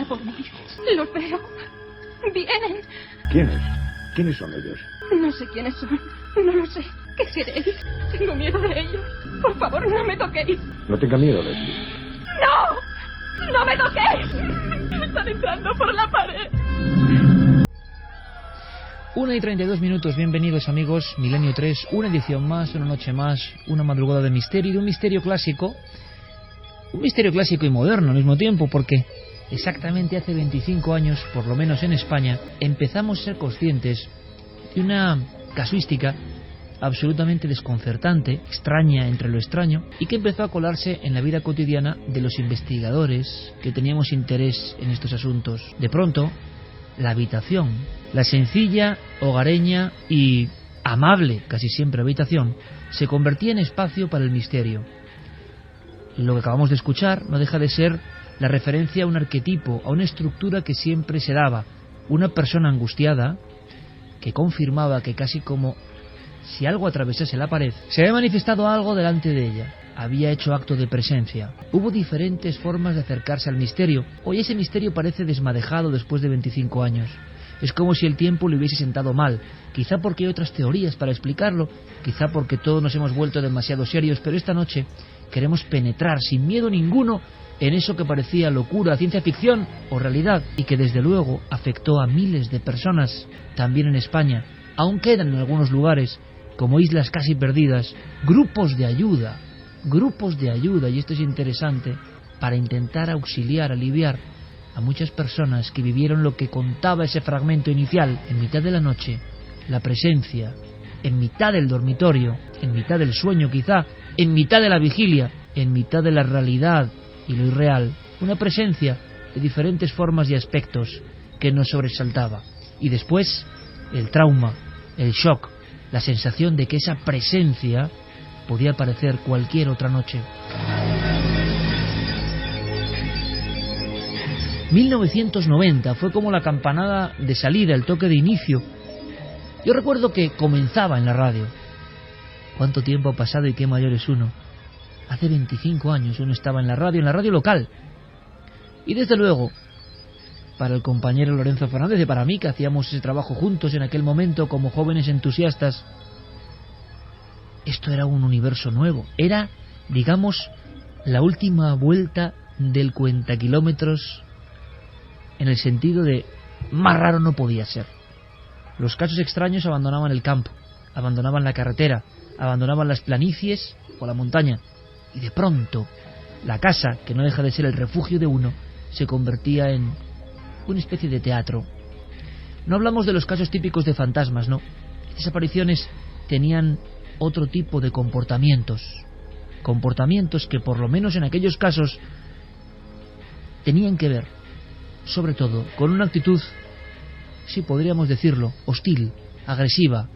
por mí. Los veo. Vienen. ¿Quiénes? ¿Quiénes son ellos? No sé quiénes son. No lo sé. ¿Qué queréis? Tengo miedo de ellos. Por favor, no me toquéis. No tenga miedo, Leslie. ¡No! ¡No me toquéis! Están entrando por la pared. 1:32, bienvenidos amigos, Milenio 3, una edición más, una noche más, una madrugada de misterio, y de un misterio clásico y moderno al mismo tiempo, porque exactamente hace 25 años, por lo menos en España, empezamos a ser conscientes de una casuística absolutamente desconcertante, extraña entre lo extraño, y que empezó a colarse en la vida cotidiana de los investigadores que teníamos interés en estos asuntos. De pronto, la habitación, la sencilla, hogareña y amable, casi siempre habitación, se convertía en espacio para el misterio. Lo que acabamos de escuchar no deja de ser la referencia a un arquetipo, a una estructura que siempre se daba, una persona angustiada que confirmaba que casi como si algo atravesase la pared, se había manifestado algo delante de ella. Había hecho acto de presencia. Hubo diferentes formas de acercarse al misterio. Hoy ese misterio parece desmadejado después de 25 años. Es como si el tiempo le hubiese sentado mal. Quizá porque hay otras teorías para explicarlo, quizá porque todos nos hemos vuelto demasiado serios, pero esta noche queremos penetrar sin miedo ninguno en eso que parecía locura, ciencia ficción o realidad, y que desde luego afectó a miles de personas, también en España. Aún quedan en algunos lugares, como islas casi perdidas, grupos de ayuda, y esto es interesante, para intentar auxiliar, aliviar a muchas personas que vivieron lo que contaba ese fragmento inicial. En mitad de la noche, la presencia, en mitad del dormitorio, en mitad del sueño quizá, en mitad de la vigilia, en mitad de la realidad y lo irreal, una presencia de diferentes formas y aspectos que nos sobresaltaba. Y después, el trauma, el shock, la sensación de que esa presencia podía aparecer cualquier otra noche. 1990 fue como la campanada de salida, el toque de inicio. Yo recuerdo que comenzaba en la radio. ¿Cuánto tiempo ha pasado y qué mayor es uno? Hace 25 años uno estaba en la radio local. Y desde luego, para el compañero Lorenzo Fernández y para mí, que hacíamos ese trabajo juntos en aquel momento como jóvenes entusiastas, esto era un universo nuevo. Era, digamos, la última vuelta del cuentakilómetros, en el sentido de más raro no podía ser. Los casos extraños abandonaban el campo, abandonaban la carretera, abandonaban las planicies o la montaña, y de pronto la casa, que no deja de ser el refugio de uno, se convertía en una especie de teatro. No hablamos de los casos típicos de fantasmas, no. Estas apariciones tenían otro tipo de comportamientos que por lo menos en aquellos casos tenían que ver sobre todo con una actitud, sí podríamos decirlo, hostil, agresiva,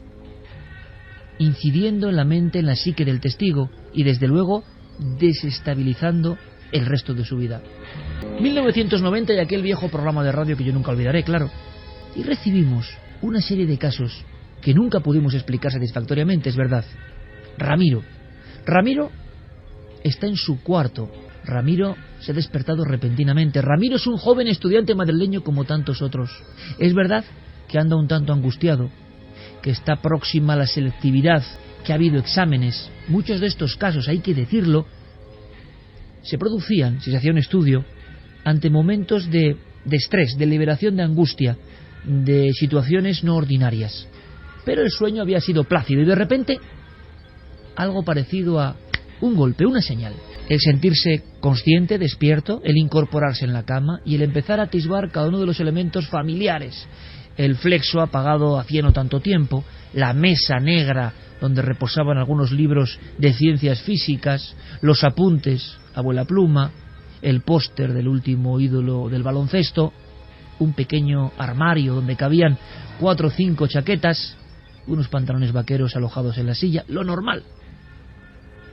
incidiendo en la mente, en la psique del testigo y desde luego desestabilizando el resto de su vida. 1990 y aquel viejo programa de radio que yo nunca olvidaré, claro, y recibimos una serie de casos que nunca pudimos explicar satisfactoriamente, es verdad. Ramiro está en su cuarto. Ramiro se ha despertado repentinamente. Ramiro es un joven estudiante madrileño como tantos otros. Es verdad que anda un tanto angustiado, que está próxima a la selectividad, que ha habido exámenes. Muchos de estos casos, hay que decirlo, se producían, si se hacía un estudio, ante momentos de estrés, de liberación de angustia, de situaciones no ordinarias. Pero el sueño había sido plácido y de repente algo parecido a un golpe, una señal. El sentirse consciente, despierto, el incorporarse en la cama y el empezar a atisbar cada uno de los elementos familiares. El flexo apagado hacía no tanto tiempo, la mesa negra donde reposaban algunos libros de ciencias físicas, los apuntes, abuela pluma, el póster del último ídolo del baloncesto, un pequeño armario donde cabían 4 o 5 chaquetas, unos pantalones vaqueros alojados en la silla, lo normal.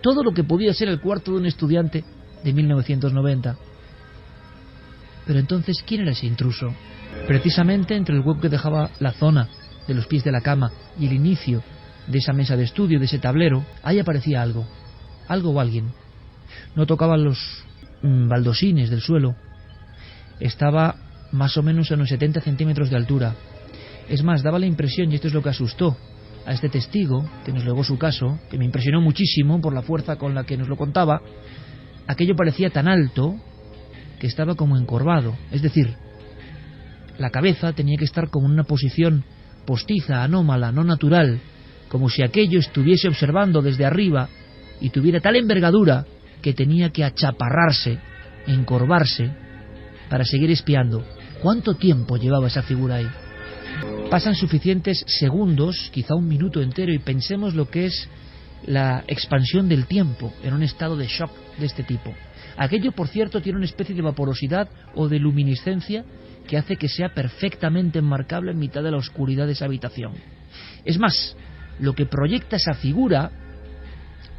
Todo lo que podía ser el cuarto de un estudiante de 1990. Pero entonces, ¿quién era ese intruso? Precisamente entre el hueco que dejaba la zona de los pies de la cama y el inicio de esa mesa de estudio, de ese tablero, ahí aparecía algo o alguien. No tocaban los baldosines del suelo. Estaba más o menos a unos 70 centímetros de altura. Es más, daba la impresión, y esto es lo que asustó a este testigo, que nos legó su caso, que me impresionó muchísimo por la fuerza con la que nos lo contaba, aquello parecía tan alto que estaba como encorvado, es decir, la cabeza tenía que estar como en una posición postiza, anómala, no natural, como si aquello estuviese observando desde arriba y tuviera tal envergadura que tenía que achaparrarse, encorvarse, para seguir espiando. ¿Cuánto tiempo llevaba esa figura ahí? Pasan suficientes segundos, quizá un minuto entero, y pensemos lo que es la expansión del tiempo en un estado de shock de este tipo. Aquello, por cierto, tiene una especie de vaporosidad o de luminiscencia que hace que sea perfectamente enmarcable en mitad de la oscuridad de esa habitación. Es más, lo que proyecta esa figura,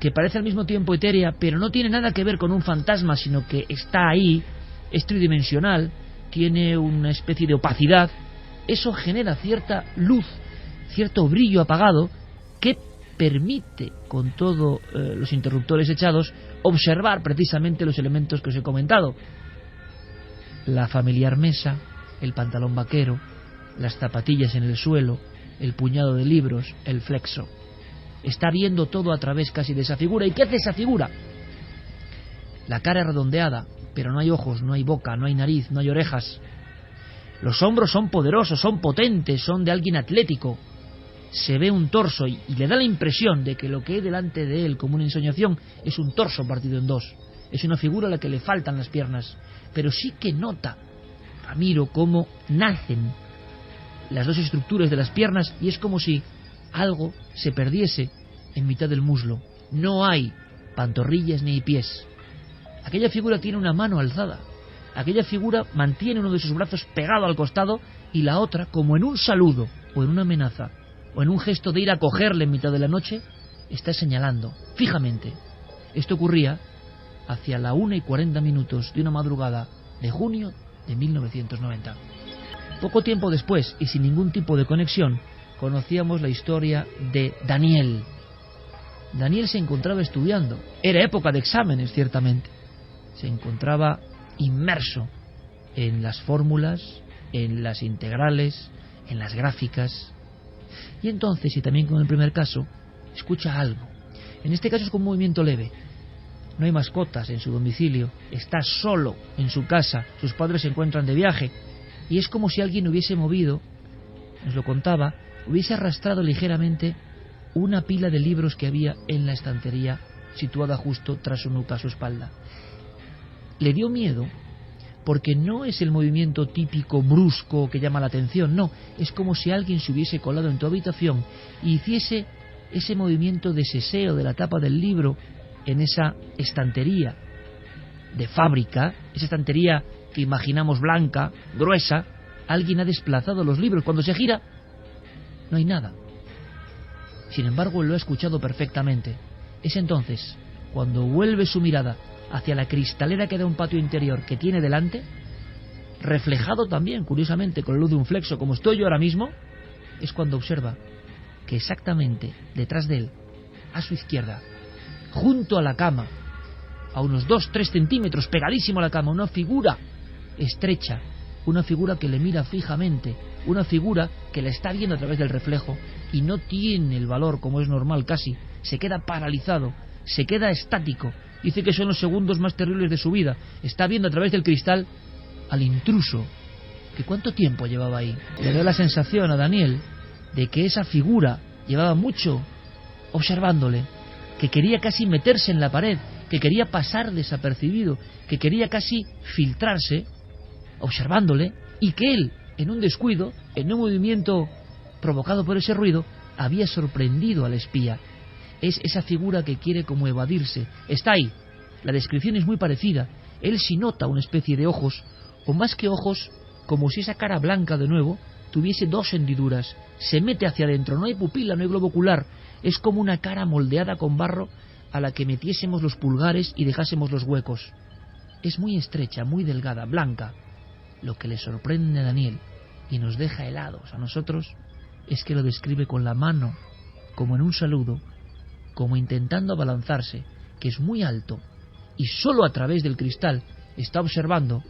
que parece al mismo tiempo etérea, pero no tiene nada que ver con un fantasma, sino que está ahí, es tridimensional, tiene una especie de opacidad, eso genera cierta luz, cierto brillo apagado, que permite, con todos los interruptores echados, observar precisamente los elementos que os he comentado. La familiar mesa, el pantalón vaquero, las zapatillas en el suelo, el puñado de libros, el flexo. Está viendo todo a través casi de esa figura. ¿Y qué hace esa figura? La cara es redondeada, pero no hay ojos, no hay boca, no hay nariz, no hay orejas. Los hombros son poderosos, son potentes, son de alguien atlético. Se ve un torso y le da la impresión de que lo que hay delante de él como una ensoñación es un torso partido en dos. Es una figura a la que le faltan las piernas. Pero sí que nota Ramiro cómo nacen las dos estructuras de las piernas y es como si algo se perdiese en mitad del muslo. No hay pantorrillas ni pies. Aquella figura tiene una mano alzada. Aquella figura mantiene uno de sus brazos pegado al costado y la otra, como en un saludo o en una amenaza o en un gesto de ir a cogerle en mitad de la noche, está señalando fijamente. Esto ocurría hacia la 1:40 de una madrugada de junio de 1990. Poco tiempo después, y sin ningún tipo de conexión, conocíamos la historia de Daniel. Daniel se encontraba estudiando. Era época de exámenes, ciertamente. Se encontraba inmerso en las fórmulas, en las integrales, en las gráficas. Y entonces, y también con el primer caso, escucha algo. En este caso es con un movimiento leve. No hay mascotas en su domicilio, está solo en su casa, sus padres se encuentran de viaje, y es como si alguien hubiese movido, nos lo contaba, hubiese arrastrado ligeramente una pila de libros que había en la estantería situada justo tras su nuca, a su espalda. Le dio miedo porque no es el movimiento típico brusco que llama la atención, no, es como si alguien se hubiese colado en tu habitación y hiciese ese movimiento de seseo de la tapa del libro en esa estantería de fábrica, esa estantería que imaginamos blanca, gruesa. Alguien ha desplazado los libros. Cuando se gira, no hay nada. Sin embargo, lo ha escuchado perfectamente. Es entonces cuando vuelve su mirada hacia la cristalera que da un patio interior que tiene delante, reflejado también, curiosamente, con la luz de un flexo, como estoy yo ahora mismo, es cuando observa que exactamente detrás de él, a su izquierda, junto a la cama, a unos 2-3 centímetros, pegadísimo a la cama, una figura estrecha, una figura que le mira fijamente, una figura que la está viendo a través del reflejo y no tiene el valor, como es normal casi, se queda paralizado, se queda estático, dice que son los segundos más terribles de su vida, está viendo a través del cristal al intruso, que cuánto tiempo llevaba ahí. Le da la sensación a Daniel de que esa figura llevaba mucho observándole, que quería casi meterse en la pared, que quería pasar desapercibido, que quería casi filtrarse, observándole, y que él, en un descuido, en un movimiento provocado por ese ruido, había sorprendido al espía. Es esa figura que quiere como evadirse. Está ahí. La descripción es muy parecida. Él sí nota una especie de ojos, o más que ojos, como si esa cara blanca de nuevo tuviese dos hendiduras. Se mete hacia adentro, no hay pupila, no hay globo ocular. Es como una cara moldeada con barro a la que metiésemos los pulgares y dejásemos los huecos. Es muy estrecha, muy delgada, blanca. Lo que le sorprende a Daniel y nos deja helados a nosotros es que lo describe con la mano, como en un saludo, como intentando abalanzarse, que es muy alto, y solo a través del cristal está observando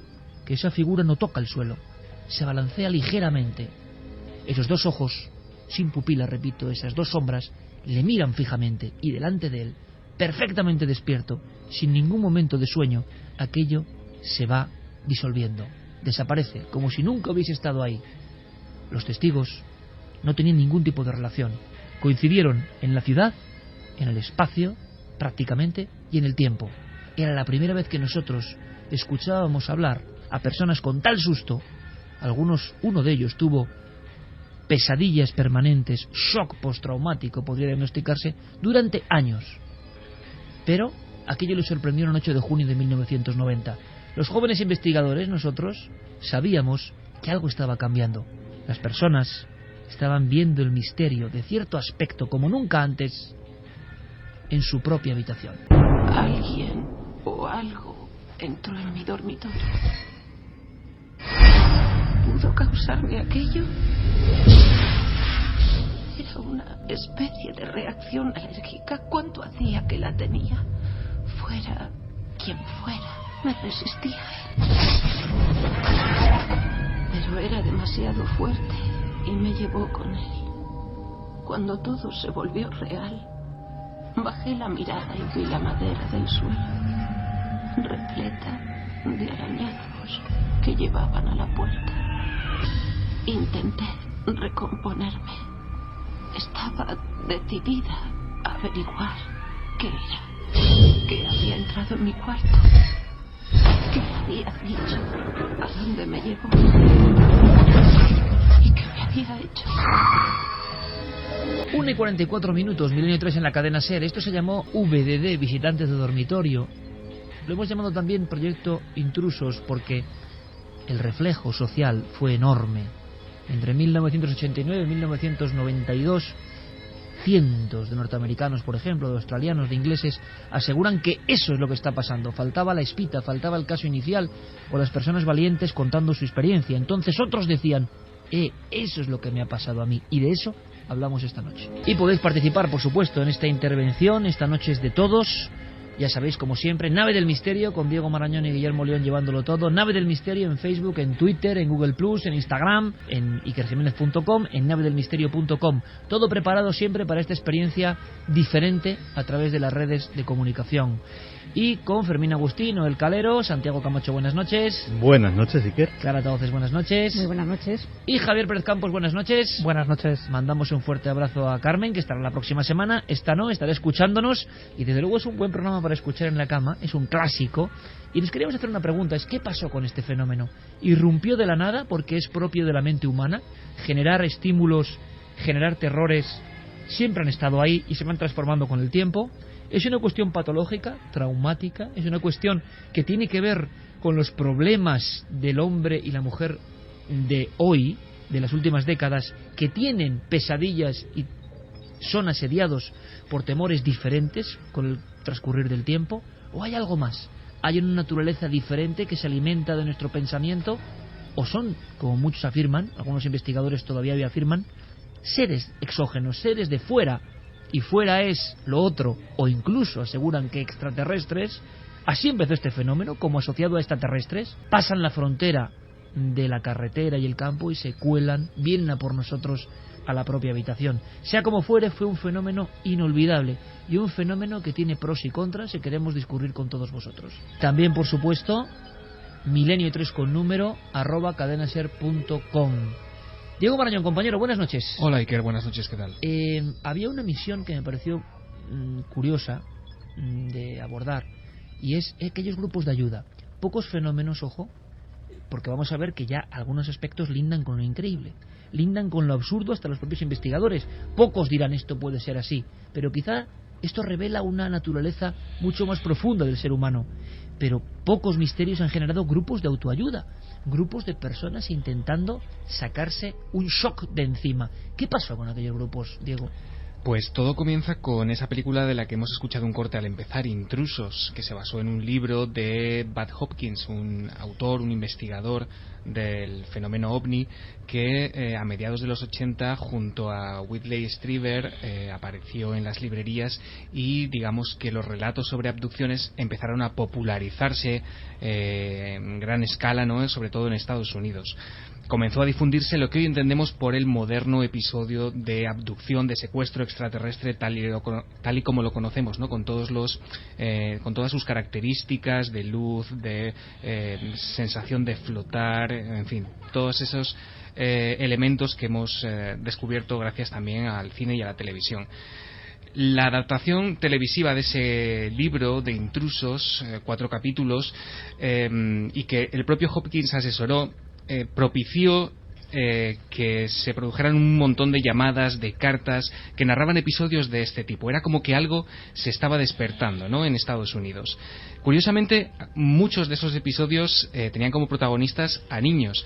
que esa figura no toca el suelo, se balancea ligeramente. Esos dos ojos, sin pupila, repito, esas dos sombras, le miran fijamente y delante de él, perfectamente despierto, sin ningún momento de sueño, aquello se va disolviendo, desaparece, como si nunca hubiese estado ahí. Los testigos no tenían ningún tipo de relación, coincidieron en la ciudad, en el espacio, prácticamente, y en el tiempo. Era la primera vez que nosotros escuchábamos hablar a personas con tal susto. Uno de ellos tuvo pesadillas permanentes, shock postraumático podría diagnosticarse, durante años. Pero aquello le sorprendió en la noche de junio de 1990. Los jóvenes investigadores, nosotros, sabíamos que algo estaba cambiando. Las personas estaban viendo el misterio de cierto aspecto como nunca antes en su propia habitación. Alguien o algo entró en mi dormitorio. ¿Pudo causarme aquello? Era una especie de reacción alérgica. ¿Cuánto hacía que la tenía? Fuera quien fuera, me resistía. Pero era demasiado fuerte y me llevó con él. Cuando todo se volvió real, bajé la mirada y vi la madera del suelo, repleta de arañazos que llevaban a la puerta. Intenté recomponerme. Estaba decidida a averiguar qué era, qué había entrado en mi cuarto, qué había dicho, a dónde me llevó y qué me había hecho. 1:44, Milenio 3 en la cadena SER. Esto se llamó VDD, Visitantes de Dormitorio. Lo hemos llamado también Proyecto Intrusos porque el reflejo social fue enorme. Entre 1989 y 1992, cientos de norteamericanos, por ejemplo, de australianos, de ingleses, aseguran que eso es lo que está pasando. Faltaba la espita, faltaba el caso inicial, o las personas valientes contando su experiencia. Entonces otros decían, eso es lo que me ha pasado a mí, y de eso hablamos esta noche. Y podéis participar, por supuesto, en esta intervención. Esta noche es de todos. Ya sabéis, como siempre, Nave del Misterio, con Diego Marañón y Guillermo León llevándolo todo. Nave del Misterio en Facebook, en Twitter, en Google+, en Instagram, en ikerjimenez.com, en navedelmisterio.com. Todo preparado siempre para esta experiencia diferente a través de las redes de comunicación. Y con Fermín Agustino, El Calero, Santiago Camacho, buenas noches. Buenas noches, Iker. Clara Tauces, buenas noches. Muy buenas noches. Y Javier Pérez Campos, buenas noches. Buenas noches. Mandamos un fuerte abrazo a Carmen, que estará la próxima semana. Esta no, estará escuchándonos. Y desde luego es un buen programa para escuchar en la cama. Es un clásico. Y les queríamos hacer una pregunta. ¿Qué pasó con este fenómeno? ¿Irrumpió de la nada porque es propio de la mente humana? Generar estímulos, generar terrores, siempre han estado ahí y se van transformando con el tiempo. ¿Es una cuestión patológica, traumática? ¿Es una cuestión que tiene que ver con los problemas del hombre y la mujer de hoy, de las últimas décadas, que tienen pesadillas y son asediados por temores diferentes con el transcurrir del tiempo? ¿O hay algo más? ¿Hay una naturaleza diferente que se alimenta de nuestro pensamiento? ¿O son, como muchos afirman, algunos investigadores todavía hoy afirman, seres exógenos, seres de fuera, y fuera es lo otro, o incluso aseguran que extraterrestres? Así empezó este fenómeno, como asociado a extraterrestres. Pasan la frontera de la carretera y el campo y se cuelan, vienen a por nosotros a la propia habitación. Sea como fuere, fue un fenómeno inolvidable y un fenómeno que tiene pros y contras y queremos discurrir con todos vosotros. También, por supuesto, milenio3 con número @cadenaser.com. Diego Marañón, compañero, buenas noches. Hola, Iker, buenas noches, ¿qué tal? Había una misión que me pareció curiosa de abordar, y es aquellos grupos de ayuda. Pocos fenómenos, ojo, porque vamos a ver que ya algunos aspectos lindan con lo increíble, lindan con lo absurdo hasta los propios investigadores. Pocos dirán esto puede ser así, pero quizá esto revela una naturaleza mucho más profunda del ser humano. Pero pocos misterios han generado grupos de autoayuda, grupos de personas intentando sacarse un shock de encima. ¿Qué pasó con aquellos grupos, Diego? Pues todo comienza con esa película de la que hemos escuchado un corte al empezar, Intrusos, que se basó en un libro de Bud Hopkins, un autor, un investigador del fenómeno ovni, que a mediados de los 80, junto a Whitley Strieber, apareció en las librerías, y digamos que los relatos sobre abducciones empezaron a popularizarse en gran escala, ¿no? Sobre todo en Estados Unidos. comenzó a difundirse lo que hoy entendemos por el moderno episodio de abducción, de secuestro extraterrestre tal y como lo conocemos, ¿no? Con todas sus características de luz, de sensación de flotar, en fin, todos esos elementos que hemos descubierto gracias también al cine y a la televisión. La adaptación televisiva de ese libro de Intrusos, 4 capítulos, y que el propio Hopkins asesoró, propició que se produjeran un montón de llamadas, de cartas que narraban episodios de este tipo. Era como que algo se estaba despertando, ¿no?, en Estados Unidos. Curiosamente, muchos de esos episodios tenían como protagonistas a niños.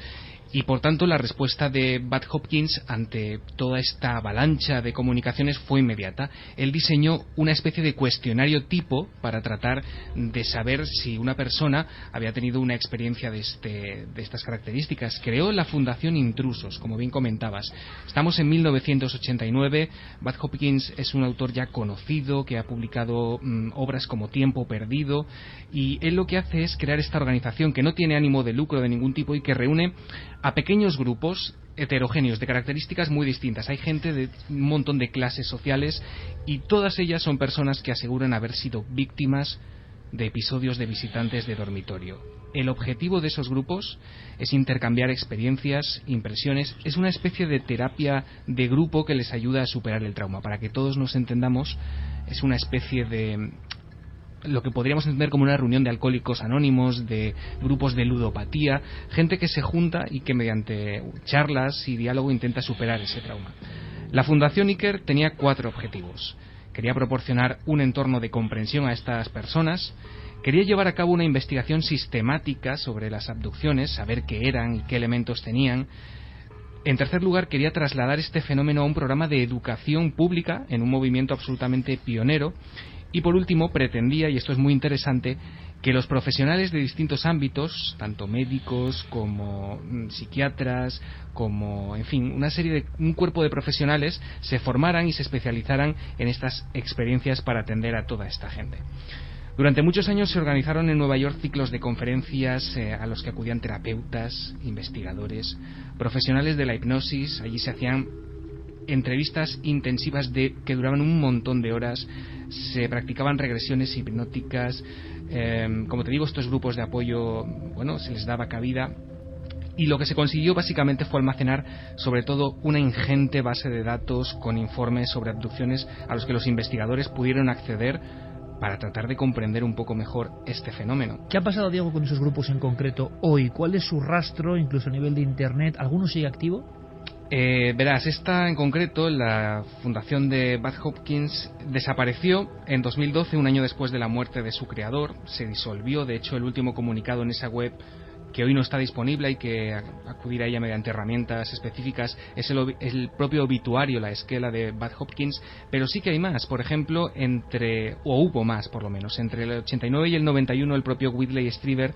Y por tanto la respuesta de Bud Hopkins ante toda esta avalancha de comunicaciones fue inmediata. Él diseñó una especie de cuestionario tipo para tratar de saber si una persona había tenido una experiencia de estas características. Creó la Fundación Intrusos, como bien comentabas. Estamos en 1989. Bud Hopkins es un autor ya conocido que ha publicado obras como Tiempo Perdido, y él lo que hace es crear esta organización que no tiene ánimo de lucro de ningún tipo y que reúne a pequeños grupos heterogéneos de características muy distintas. Hay gente de un montón de clases sociales y todas ellas son personas que aseguran haber sido víctimas de episodios de visitantes de dormitorio. El objetivo de esos grupos es intercambiar experiencias, impresiones. Es una especie de terapia de grupo que les ayuda a superar el trauma. Para que todos nos entendamos, es una especie de lo que podríamos entender como una reunión de alcohólicos anónimos, de grupos de ludopatía, gente que se junta y que mediante charlas y diálogo intenta superar ese trauma. La Fundación Iker tenía 4 objetivos. Quería proporcionar un entorno de comprensión a estas personas, quería llevar a cabo una investigación sistemática sobre las abducciones, saber qué eran y qué elementos tenían. En tercer lugar, quería trasladar este fenómeno a un programa de educación pública en un movimiento absolutamente pionero. Y por último, pretendía, y esto es muy interesante, que los profesionales de distintos ámbitos, tanto médicos como psiquiatras, como, en fin, un cuerpo de profesionales, se formaran y se especializaran en estas experiencias para atender a toda esta gente. Durante muchos años se organizaron en Nueva York ciclos de conferencias a los que acudían terapeutas, investigadores, profesionales de la hipnosis. Allí se hacían entrevistas intensivas que duraban un montón de horas, se practicaban regresiones hipnóticas, como te digo, estos grupos de apoyo, bueno, se les daba cabida, y lo que se consiguió básicamente fue almacenar sobre todo una ingente base de datos con informes sobre abducciones a los que los investigadores pudieron acceder para tratar de comprender un poco mejor este fenómeno. ¿Qué ha pasado, Diego, con esos grupos en concreto hoy? ¿Cuál es su rastro, incluso a nivel de internet? ¿Alguno sigue activo? Verás, esta en concreto, la fundación de Bud Hopkins, desapareció en 2012, un año después de la muerte de su creador. Se disolvió. De hecho, el último comunicado en esa web, que hoy no está disponible, hay que acudir a ella mediante herramientas específicas, es el propio obituario, la esquela de Bud Hopkins. Pero sí que hay más. Por ejemplo, hubo más por lo menos, entre el 89 y el 91, el propio Whitley Strieber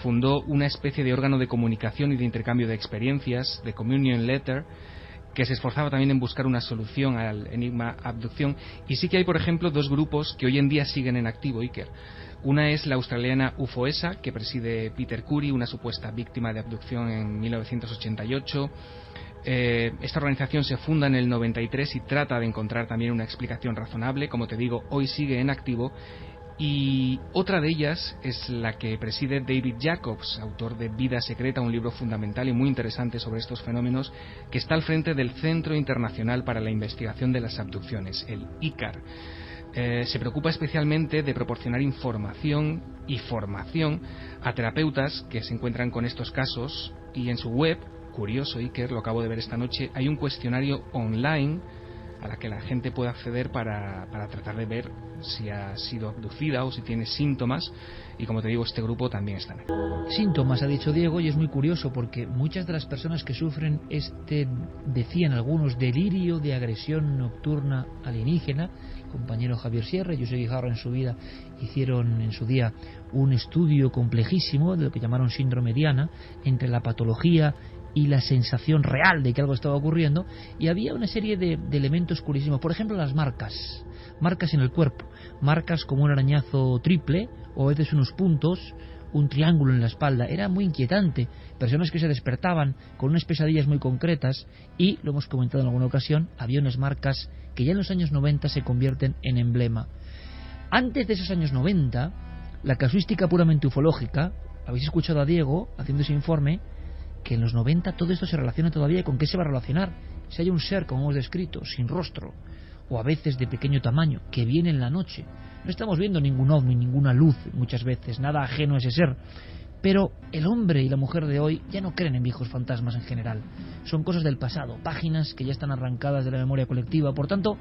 fundó una especie de órgano de comunicación y de intercambio de experiencias, de Communion Letter, que se esforzaba también en buscar una solución al enigma abducción. Y sí que hay, por ejemplo, 2 grupos que hoy en día siguen en activo, Iker. Una es la australiana UFOESA, que preside Peter Curry, una supuesta víctima de abducción en 1988. Esta organización se funda en el 93 y trata de encontrar también una explicación razonable. Como te digo, hoy sigue en activo. Y otra de ellas es la que preside David Jacobs, autor de Vida Secreta, un libro fundamental y muy interesante sobre estos fenómenos, que está al frente del Centro Internacional para la Investigación de las Abducciones, el ICAR. Se preocupa especialmente de proporcionar información y formación a terapeutas que se encuentran con estos casos, y en su web, curioso, Iker, lo acabo de ver esta noche, hay un cuestionario online a la que la gente puede acceder para tratar de ver si ha sido abducida o si tiene síntomas, y como te digo, este grupo también está en él. Síntomas, ha dicho Diego, y es muy curioso porque muchas de las personas que sufren decían algunos, delirio de agresión nocturna alienígena. El compañero Javier Sierra y José Guijarro en su vida hicieron en su día un estudio complejísimo de lo que llamaron síndrome Diana, entre la patología y la sensación real de que algo estaba ocurriendo, y había una serie de elementos curiosísimos. Por ejemplo, las marcas en el cuerpo, marcas como un arañazo triple, o a veces unos puntos, un triángulo en la espalda. Era muy inquietante. Personas que se despertaban con unas pesadillas muy concretas y, lo hemos comentado en alguna ocasión, había unas marcas que ya en los años 90 se convierten en emblema. Antes de esos años 90, la casuística puramente ufológica, habéis escuchado a Diego haciendo ese informe, que en los 90 todo esto se relaciona todavía. ¿Con qué se va a relacionar? Si hay un ser, como hemos descrito, sin rostro, o a veces de pequeño tamaño, que viene en la noche. No estamos viendo ningún ovni, ninguna luz muchas veces, nada ajeno a ese ser. Pero el hombre y la mujer de hoy ya no creen en viejos fantasmas en general. Son cosas del pasado, páginas que ya están arrancadas de la memoria colectiva. Por tanto,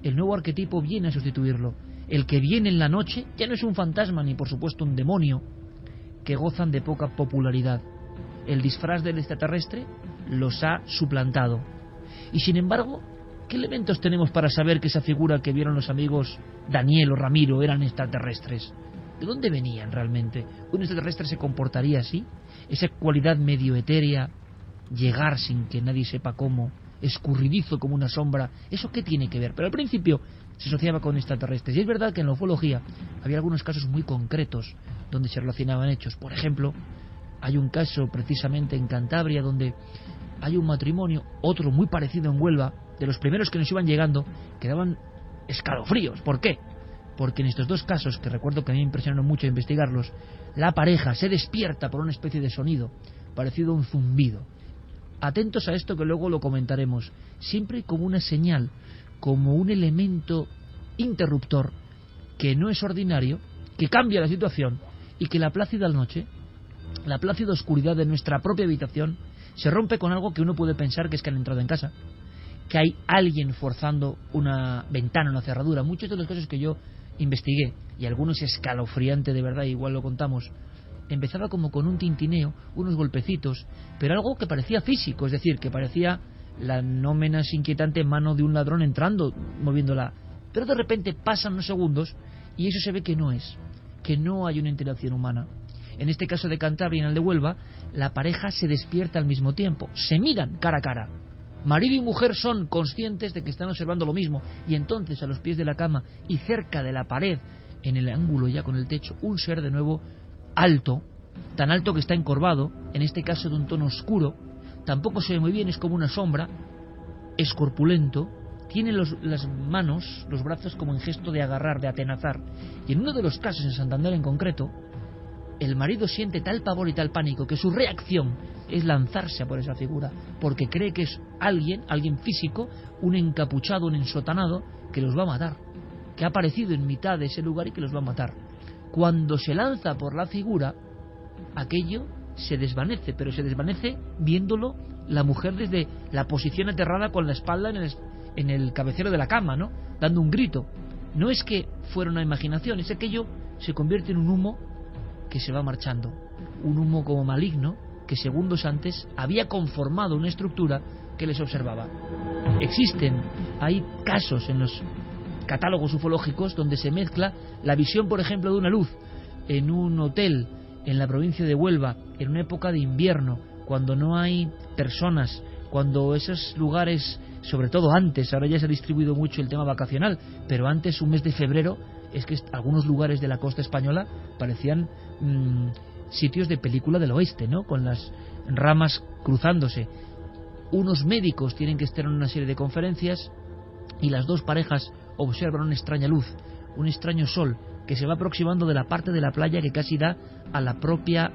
el nuevo arquetipo viene a sustituirlo. El que viene en la noche ya no es un fantasma ni por supuesto un demonio, que gozan de poca popularidad. El disfraz del extraterrestre los ha suplantado. Y sin embargo, ¿qué elementos tenemos para saber que esa figura que vieron los amigos Daniel o Ramiro eran extraterrestres? ¿De dónde venían realmente? ¿Un extraterrestre se comportaría así? Esa cualidad medio etérea, llegar sin que nadie sepa cómo, escurridizo como una sombra, ¿eso qué tiene que ver? Pero al principio se asociaba con extraterrestres. Y es verdad que en la ufología había algunos casos muy concretos donde se relacionaban hechos. Por ejemplo, hay un caso precisamente en Cantabria donde hay un matrimonio, otro muy parecido en Huelva, de los primeros que nos iban llegando, que daban escalofríos. ¿Por qué? Porque en estos dos casos, que recuerdo que a mí me impresionaron mucho investigarlos, la pareja se despierta por una especie de sonido parecido a un zumbido. Atentos a esto que luego lo comentaremos, siempre como una señal, como un elemento interruptor que no es ordinario, que cambia la situación y que la plácida noche, la plácida oscuridad de nuestra propia habitación se rompe con algo que uno puede pensar que es que han entrado en casa, que hay alguien forzando una ventana, una cerradura. Muchos de los casos que yo investigué, y algunos escalofriante de verdad, igual lo contamos, empezaba como con un tintineo, unos golpecitos, pero algo que parecía físico, es decir, que parecía la no menos inquietante mano de un ladrón entrando, moviéndola. Pero de repente pasan unos segundos y eso se ve que no es, que no hay una interacción humana. En este caso de Cantabria y en el de Huelva, la pareja se despierta al mismo tiempo, se miran cara a cara. Marido y mujer son conscientes de que están observando lo mismo, y entonces a los pies de la cama y cerca de la pared, en el ángulo ya con el techo, un ser de nuevo alto, tan alto que está encorvado, en este caso de un tono oscuro, tampoco se ve muy bien, es como una sombra, es corpulento, tiene las manos, los brazos como en gesto de agarrar, de atenazar, y en uno de los casos en Santander en concreto, el marido siente tal pavor y tal pánico que su reacción es lanzarse a por esa figura, porque cree que es alguien físico, un encapuchado, un ensotanado, que los va a matar, que ha aparecido en mitad de ese lugar y que los va a matar. Cuando se lanza por la figura, aquello se desvanece, pero se desvanece viéndolo la mujer desde la posición aterrada con la espalda en el cabecero de la cama, ¿no? Dando un grito. No es que fuera una imaginación, es que aquello se convierte en un humo que se va marchando, un humo como maligno que segundos antes había conformado una estructura que les observaba. Hay casos en los catálogos ufológicos donde se mezcla la visión, por ejemplo, de una luz en un hotel en la provincia de Huelva en una época de invierno, cuando no hay personas, cuando esos lugares, sobre todo antes, ahora ya se ha distribuido mucho el tema vacacional, pero antes, un mes de febrero, es que algunos lugares de la costa española parecían sitios de película del oeste, ¿no? Con las ramas cruzándose. Unos médicos tienen que estar en una serie de conferencias y las dos parejas observan una extraña luz, un extraño sol que se va aproximando de la parte de la playa que casi da a la propia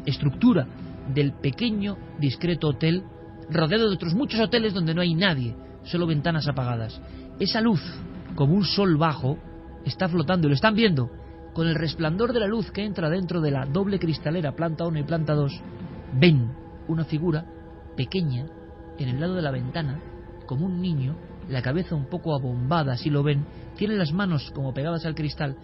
estructura del pequeño, discreto hotel, rodeado de otros muchos hoteles donde no hay nadie, solo ventanas apagadas. Esa luz, como un sol bajo, está flotando y lo están viendo. Con el resplandor de la luz que entra dentro de la doble cristalera, planta 1 y planta 2, ven una figura pequeña en el lado de la ventana, como un niño, la cabeza un poco abombada, así lo ven, tiene las manos como pegadas al cristal,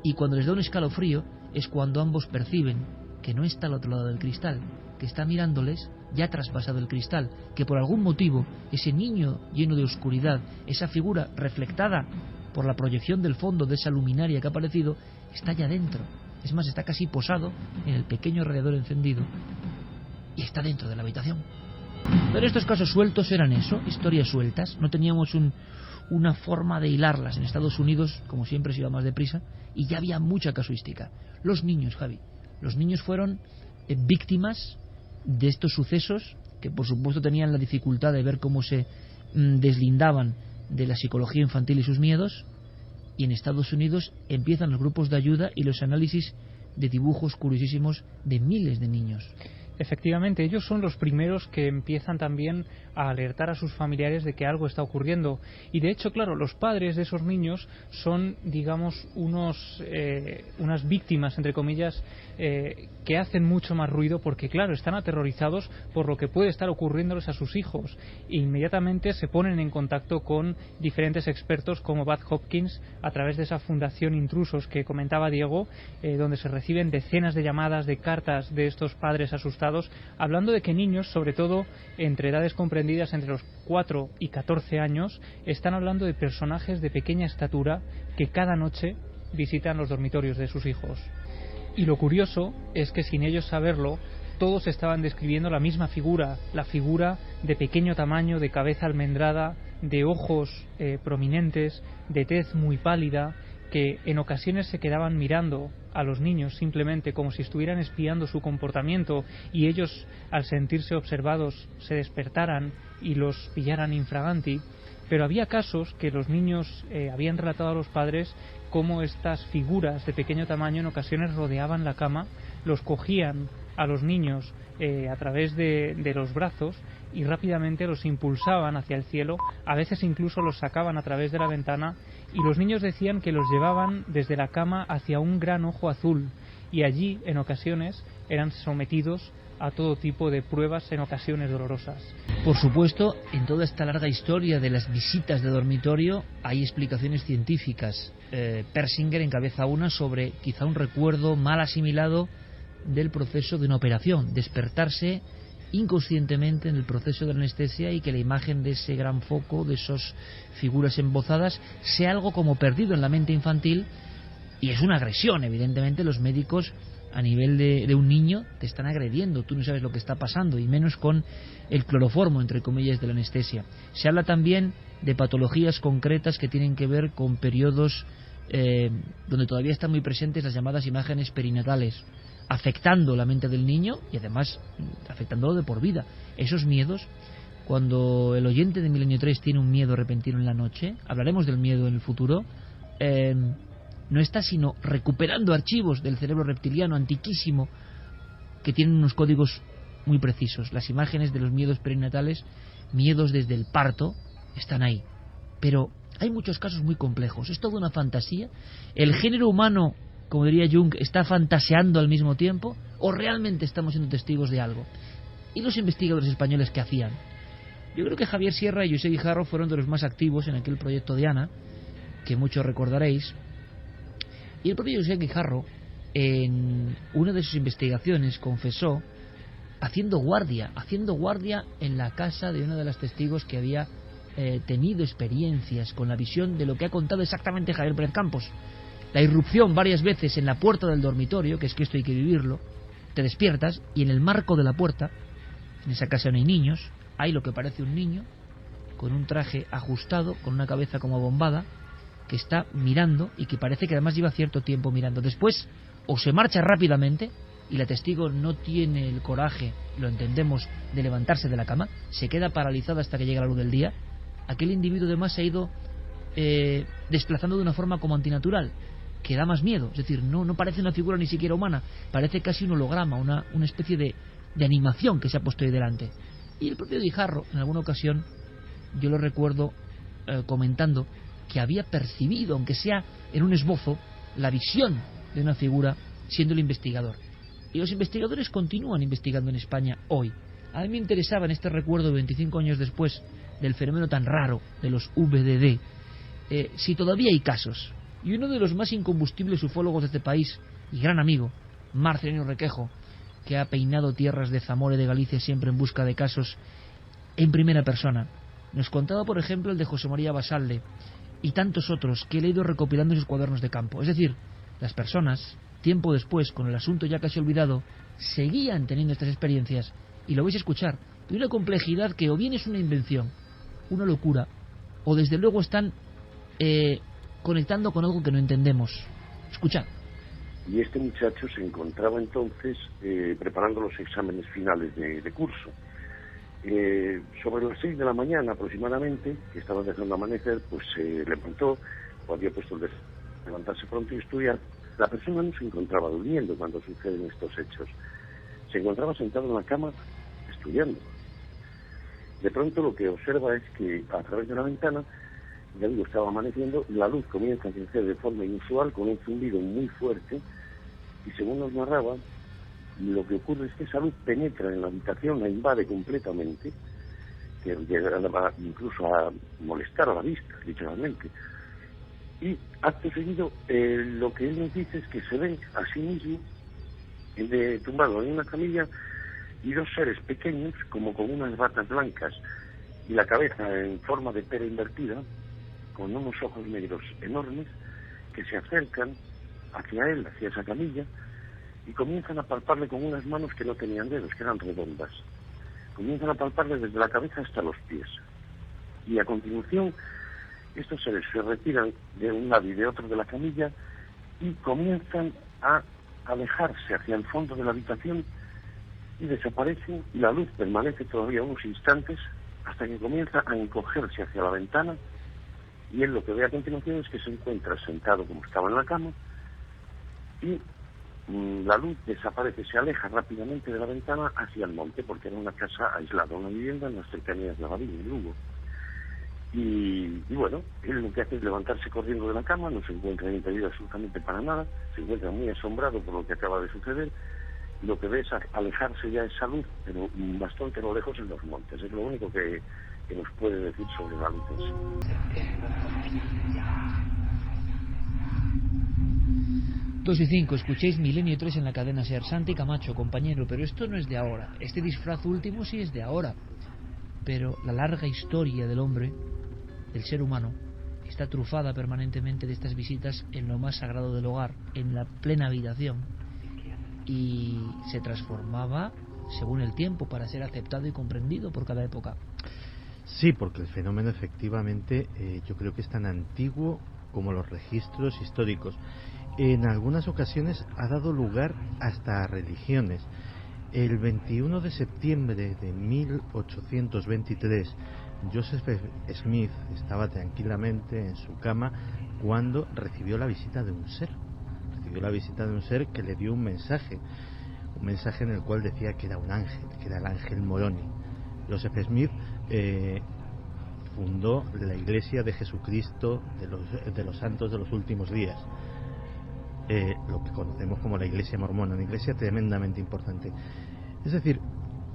y cuando les da un escalofrío es cuando ambos perciben que no está al otro lado del cristal, que está mirándoles ya traspasado el cristal, que por algún motivo ese niño lleno de oscuridad, esa figura reflectada por la proyección del fondo de esa luminaria que ha aparecido, está ya dentro. Es más, está casi posado en el pequeño radiador encendido y está dentro de la habitación. Pero estos casos sueltos eran eso, historias sueltas. No teníamos una forma de hilarlas. En Estados Unidos, como siempre, se iba más deprisa y ya había mucha casuística. Los niños, Javi, Los niños fueron víctimas de estos sucesos, que por supuesto tenían la dificultad de ver cómo se deslindaban de la psicología infantil y sus miedos, y en Estados Unidos empiezan los grupos de ayuda y los análisis de dibujos curiosísimos de miles de niños. Efectivamente, ellos son los primeros que empiezan también a alertar a sus familiares de que algo está ocurriendo. Y de hecho, claro, los padres de esos niños son, digamos, unas víctimas, entre comillas, que hacen mucho más ruido porque, claro, están aterrorizados por lo que puede estar ocurriéndoles a sus hijos. E inmediatamente se ponen en contacto con diferentes expertos como Bad Hopkins a través de esa fundación Intrusos que comentaba Diego, donde se reciben decenas de llamadas, de cartas de estos padres asustados, hablando de que niños, sobre todo entre edades comprendidas entre los 4 y 14 años, están hablando de personajes de pequeña estatura que cada noche visitan los dormitorios de sus hijos. Y lo curioso es que sin ellos saberlo, todos estaban describiendo la misma figura, la figura de pequeño tamaño, de cabeza almendrada, de ojos prominentes, de tez muy pálida, que en ocasiones se quedaban mirando a los niños simplemente como si estuvieran espiando su comportamiento, y ellos, al sentirse observados, se despertaran y los pillaran infraganti. Pero había casos que los niños habían relatado a los padres cómo estas figuras de pequeño tamaño en ocasiones rodeaban la cama, los cogían a los niños a través de los brazos y rápidamente los impulsaban hacia el cielo, a veces incluso los sacaban a través de la ventana, y los niños decían que los llevaban desde la cama hacia un gran ojo azul, y allí en ocasiones eran sometidos a todo tipo de pruebas, en ocasiones dolorosas. Por supuesto, en toda esta larga historia de las visitas de dormitorio hay explicaciones científicas. Persinger encabeza una sobre quizá un recuerdo mal asimilado del proceso de una operación, despertarse inconscientemente en el proceso de la anestesia y que la imagen de ese gran foco, de esas figuras embozadas, sea algo como perdido en la mente infantil, y es una agresión. Evidentemente los médicos a nivel de un niño te están agrediendo, tú no sabes lo que está pasando, y menos con el cloroformo, entre comillas, de la anestesia. Se habla también de patologías concretas que tienen que ver con periodos donde todavía están muy presentes las llamadas imágenes perinatales, afectando la mente del niño y además afectándolo de por vida. Esos miedos, cuando el oyente de Milenio 3 tiene un miedo repentino en la noche, hablaremos del miedo en el futuro, no está sino recuperando archivos del cerebro reptiliano antiquísimo que tienen unos códigos muy precisos. Las imágenes de los miedos perinatales, miedos desde el parto, están ahí. Pero hay muchos casos muy complejos, es toda una fantasía. El género humano, como diría Jung, está fantaseando al mismo tiempo, o realmente estamos siendo testigos de algo. ¿Y los investigadores españoles qué hacían? Yo creo que Javier Sierra y José Guijarro fueron de los más activos en aquel proyecto Diana, que muchos recordaréis. Y el propio José Guijarro, en una de sus investigaciones, confesó haciendo guardia en la casa de una de las testigos que había tenido experiencias con la visión de lo que ha contado exactamente Javier Pérez Campos. La irrupción varias veces en la puerta del dormitorio, que es que esto hay que vivirlo, te despiertas y en el marco de la puerta, en esa casa no hay niños, hay lo que parece un niño con un traje ajustado, con una cabeza como bombada, que está mirando y que parece que además lleva cierto tiempo mirando. Después o se marcha rápidamente y la testigo no tiene el coraje, lo entendemos, de levantarse de la cama, se queda paralizada hasta que llega la luz del día. Aquel individuo además se ha ido desplazando de una forma como antinatural, que da más miedo, es decir, no parece una figura ni siquiera humana, parece casi un holograma, una especie de animación que se ha puesto ahí delante. Y el propio Guijarro, en alguna ocasión, yo lo recuerdo comentando que había percibido, aunque sea en un esbozo, la visión de una figura siendo el investigador. Y los investigadores continúan investigando en España hoy. A mí me interesaba en este recuerdo 25 años después del fenómeno tan raro de los VDD, si todavía hay casos. Y uno de los más incombustibles ufólogos de este país y gran amigo, Marcelino Requejo, que ha peinado tierras de Zamora y de Galicia siempre en busca de casos en primera persona, nos contaba, por ejemplo, el de José María Basalde y tantos otros que he leído recopilando en sus cuadernos de campo. Es decir, las personas, tiempo después, con el asunto ya casi olvidado, seguían teniendo estas experiencias, y lo vais a escuchar, de una complejidad que o bien es una invención, una locura, o desde luego están conectando con algo que no entendemos. Escuchad. y este muchacho se encontraba entonces preparando los exámenes finales de curso. Sobre las 6 de la mañana aproximadamente, que estaba dejando amanecer, pues se levantó, o había puesto el levantarse pronto y estudiar. La persona no se encontraba durmiendo cuando suceden estos hechos. Se encontraba sentado en la cama estudiando. De pronto lo que observa es que a través de la ventana, ya digo, estaba amaneciendo, la luz comienza a crecer de forma inusual con un zumbido muy fuerte y según nos narraba, lo que ocurre es que esa luz penetra en la habitación, la invade completamente, que llegaba incluso a molestar a la vista, literalmente. Y acto seguido, lo que él nos dice es que se ve a sí mismo tumbado en una camilla y dos seres pequeños, como con unas batas blancas y la cabeza en forma de pera invertida, con unos ojos negros enormes, que se acercan hacia él, hacia esa camilla, y comienzan a palparle con unas manos que no tenían dedos, que eran redondas. Comienzan a palparle desde la cabeza hasta los pies. Y a continuación, estos seres se retiran de un lado y de otro de la camilla y comienzan a alejarse hacia el fondo de la habitación y desaparecen, y la luz permanece todavía unos instantes hasta que comienza a encogerse hacia la ventana, y él lo que ve a continuación es que se encuentra sentado como estaba en la cama y la luz desaparece, se aleja rápidamente de la ventana hacia el monte, porque era una casa aislada, una vivienda en las cercanías de Abadín, en Lugo. Y bueno, él lo que hace es levantarse corriendo de la cama, no se encuentra impedido absolutamente para nada, se encuentra muy asombrado por lo que acaba de suceder, y lo que ve es alejarse ya esa luz, pero bastante lo lejos en los montes. Es lo único que nos puede decir sobre la luz en sí. 2:05, escuchéis Milenio 3 en la cadena SER. Santi Camacho, compañero, pero esto no es de ahora. Este disfraz último sí es de ahora. Pero la larga historia del hombre, del ser humano, está trufada permanentemente de estas visitas en lo más sagrado del hogar, en la plena habitación. Y se transformaba según el tiempo para ser aceptado y comprendido por cada época. Sí, porque el fenómeno efectivamente yo creo que es tan antiguo como los registros históricos. En algunas ocasiones ha dado lugar hasta a religiones. El 21 de septiembre de 1823, Joseph Smith estaba tranquilamente en su cama cuando recibió la visita de un ser. Recibió la visita de un ser que le dio un mensaje en el cual decía que era un ángel, que era el ángel Moroni. Joseph Smith fundó la Iglesia de Jesucristo de los Santos de los Últimos Días. Lo que conocemos como la Iglesia mormona, una iglesia tremendamente importante. Es decir,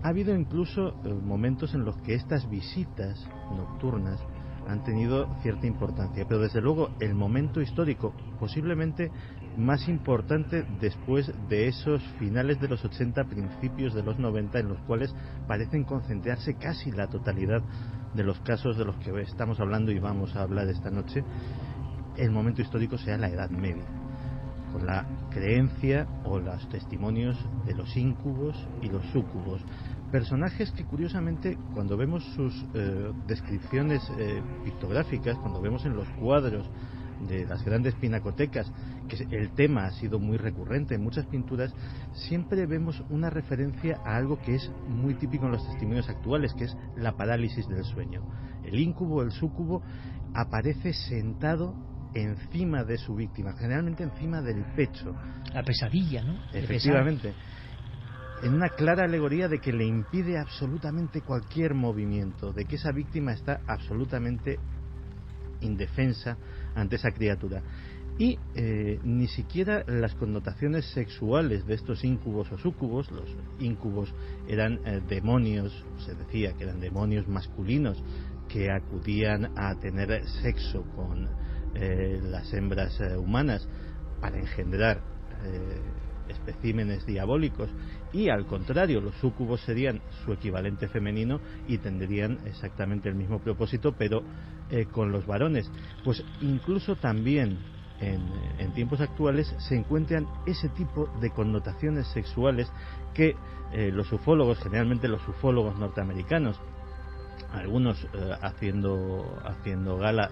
ha habido incluso momentos en los que estas visitas nocturnas han tenido cierta importancia, pero desde luego el momento histórico posiblemente más importante después de esos finales de los 80, principios de los 90, en los cuales parecen concentrarse casi la totalidad de los casos de los que estamos hablando y vamos a hablar esta noche. El momento histórico sea la Edad Media, con la creencia o los testimonios de los íncubos y los súcubos, personajes que curiosamente cuando vemos sus descripciones pictográficas, cuando vemos en los cuadros de las grandes pinacotecas que el tema ha sido muy recurrente en muchas pinturas, siempre vemos una referencia a algo que es muy típico en los testimonios actuales, que es la parálisis del sueño. El íncubo, el súcubo, aparece sentado encima de su víctima, generalmente encima del pecho. La pesadilla, ¿no? Efectivamente, en una clara alegoría de que le impide absolutamente cualquier movimiento, de que esa víctima está absolutamente indefensa ante esa criatura. Y ni siquiera las connotaciones sexuales de estos íncubos o súcubos. Los íncubos eran demonios, se decía que eran demonios masculinos que acudían a tener sexo con las hembras humanas para engendrar especímenes diabólicos, y al contrario, los súcubos serían su equivalente femenino y tendrían exactamente el mismo propósito, pero con los varones. Pues incluso también en tiempos actuales se encuentran ese tipo de connotaciones sexuales que los ufólogos, generalmente los ufólogos norteamericanos, algunos haciendo gala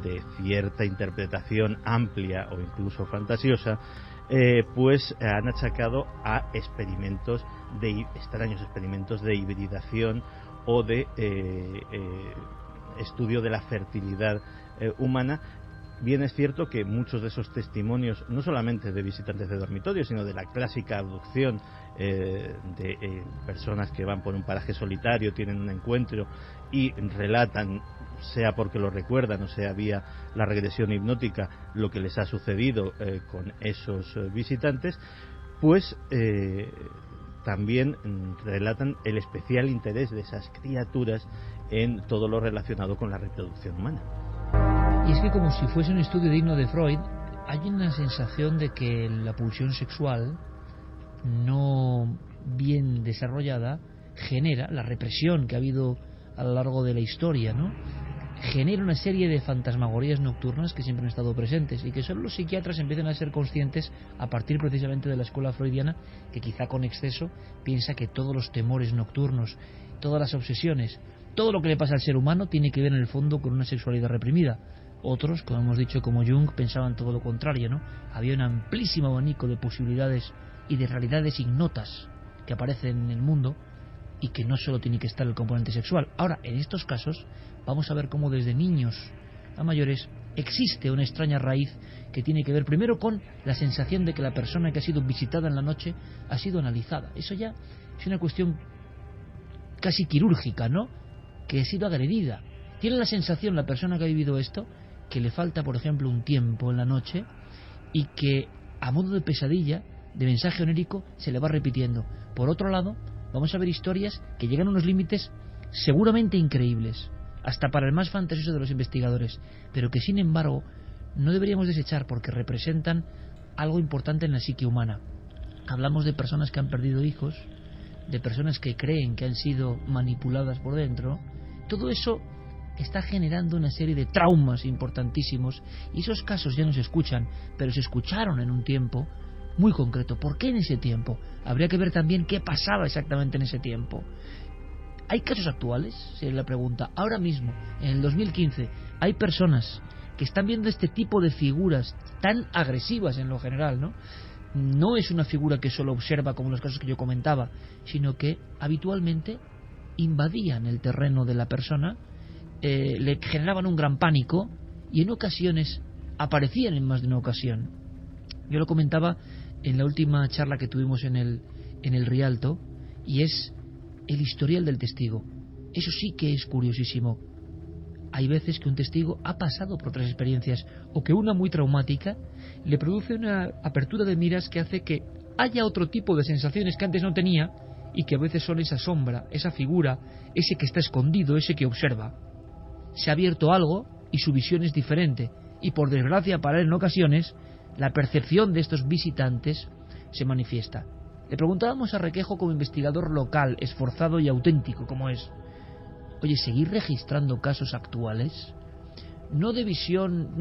de cierta interpretación amplia o incluso fantasiosa, pues han achacado a extraños experimentos de hibridación o de estudio de la fertilidad humana. Bien es cierto que muchos de esos testimonios, no solamente de visitantes de dormitorio, sino de la clásica abducción de personas que van por un paraje solitario, tienen un encuentro y relatan, sea porque lo recuerdan o sea vía la regresión hipnótica, lo que les ha sucedido con esos visitantes, pues también relatan el especial interés de esas criaturas en todo lo relacionado con la reproducción humana. Y es que, como si fuese un estudio digno de Freud, hay una sensación de que la pulsión sexual no bien desarrollada genera la represión que ha habido a lo largo de la historia, ¿no? Genera una serie de fantasmagorías nocturnas que siempre han estado presentes y que solo los psiquiatras empiezan a ser conscientes a partir precisamente de la escuela freudiana, que quizá con exceso piensa que todos los temores nocturnos, todas las obsesiones, todo lo que le pasa al ser humano tiene que ver en el fondo con una sexualidad reprimida. Otros, como hemos dicho, como Jung, pensaban todo lo contrario, ¿no? Había un amplísimo abanico de posibilidades y de realidades ignotas que aparecen en el mundo y que no solo tiene que estar el componente sexual. Ahora, en estos casos, vamos a ver cómo desde niños a mayores existe una extraña raíz que tiene que ver primero con la sensación de que la persona que ha sido visitada en la noche ha sido analizada. Eso ya es una cuestión casi quirúrgica, ¿no? Que ha sido agredida. Tiene la sensación la persona que ha vivido esto que le falta, por ejemplo, un tiempo en la noche y que a modo de pesadilla, de mensaje onérico, se le va repitiendo. Por otro lado, vamos a ver historias que llegan a unos límites seguramente increíbles, hasta para el más fantasioso de los investigadores, pero que sin embargo no deberíamos desechar porque representan algo importante en la psique humana. Hablamos de personas que han perdido hijos, de personas que creen que han sido manipuladas por dentro. Todo eso está generando una serie de traumas importantísimos y esos casos ya no se escuchan, pero se escucharon en un tiempo muy concreto. ¿Por qué en ese tiempo? Habría que ver también qué pasaba exactamente en ese tiempo. ¿Hay casos actuales? Se la pregunta. Ahora mismo, en el 2015, hay personas que están viendo este tipo de figuras tan agresivas en lo general, ¿no? No es una figura que solo observa como los casos que yo comentaba, sino que habitualmente invadían el terreno de la persona, le generaban un gran pánico y en ocasiones aparecían en más de una ocasión. Yo lo comentaba en la última charla que tuvimos en el Rialto, y es el historial del testigo. Eso sí que es curiosísimo. Hay veces que un testigo ha pasado por otras experiencias o que una muy traumática le produce una apertura de miras que hace que haya otro tipo de sensaciones que antes no tenía y que a veces son esa sombra, esa figura, ese que está escondido, ese que observa. Se ha abierto algo y su visión es diferente, y por desgracia para él en ocasiones la percepción de estos visitantes se manifiesta. Le preguntábamos a Requejo, como investigador local, esforzado y auténtico como es: oye, ¿seguir registrando casos actuales? No de visión,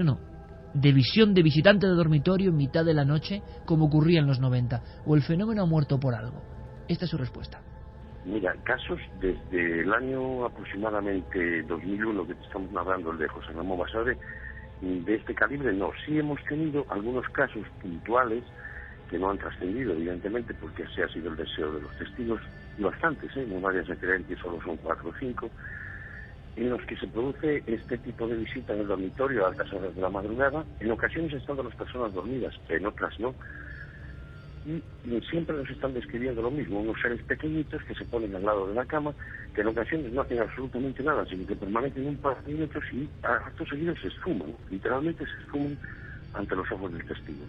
de visión de visitante de dormitorio en mitad de la noche, como ocurría en los 90, o el fenómeno ha muerto por algo. Esta es su respuesta. Mira, casos desde el año aproximadamente 2001 que te estamos narrando, el de José Ramón Basabe, de este calibre no. Sí hemos tenido algunos casos puntuales que no han trascendido, evidentemente, porque ese ha sido el deseo de los testigos, bastantes, no varias de creer que solo son 4 o 5, en los que se produce este tipo de visita en el dormitorio a altas horas de la madrugada, en ocasiones estando las personas dormidas, en otras no. Y siempre nos están describiendo lo mismo, unos seres pequeñitos que se ponen al lado de la cama, que en ocasiones no hacen absolutamente nada, sino que permanecen un par de minutos y a actos seguidos se esfuman, literalmente se esfuman ante los ojos del testigo.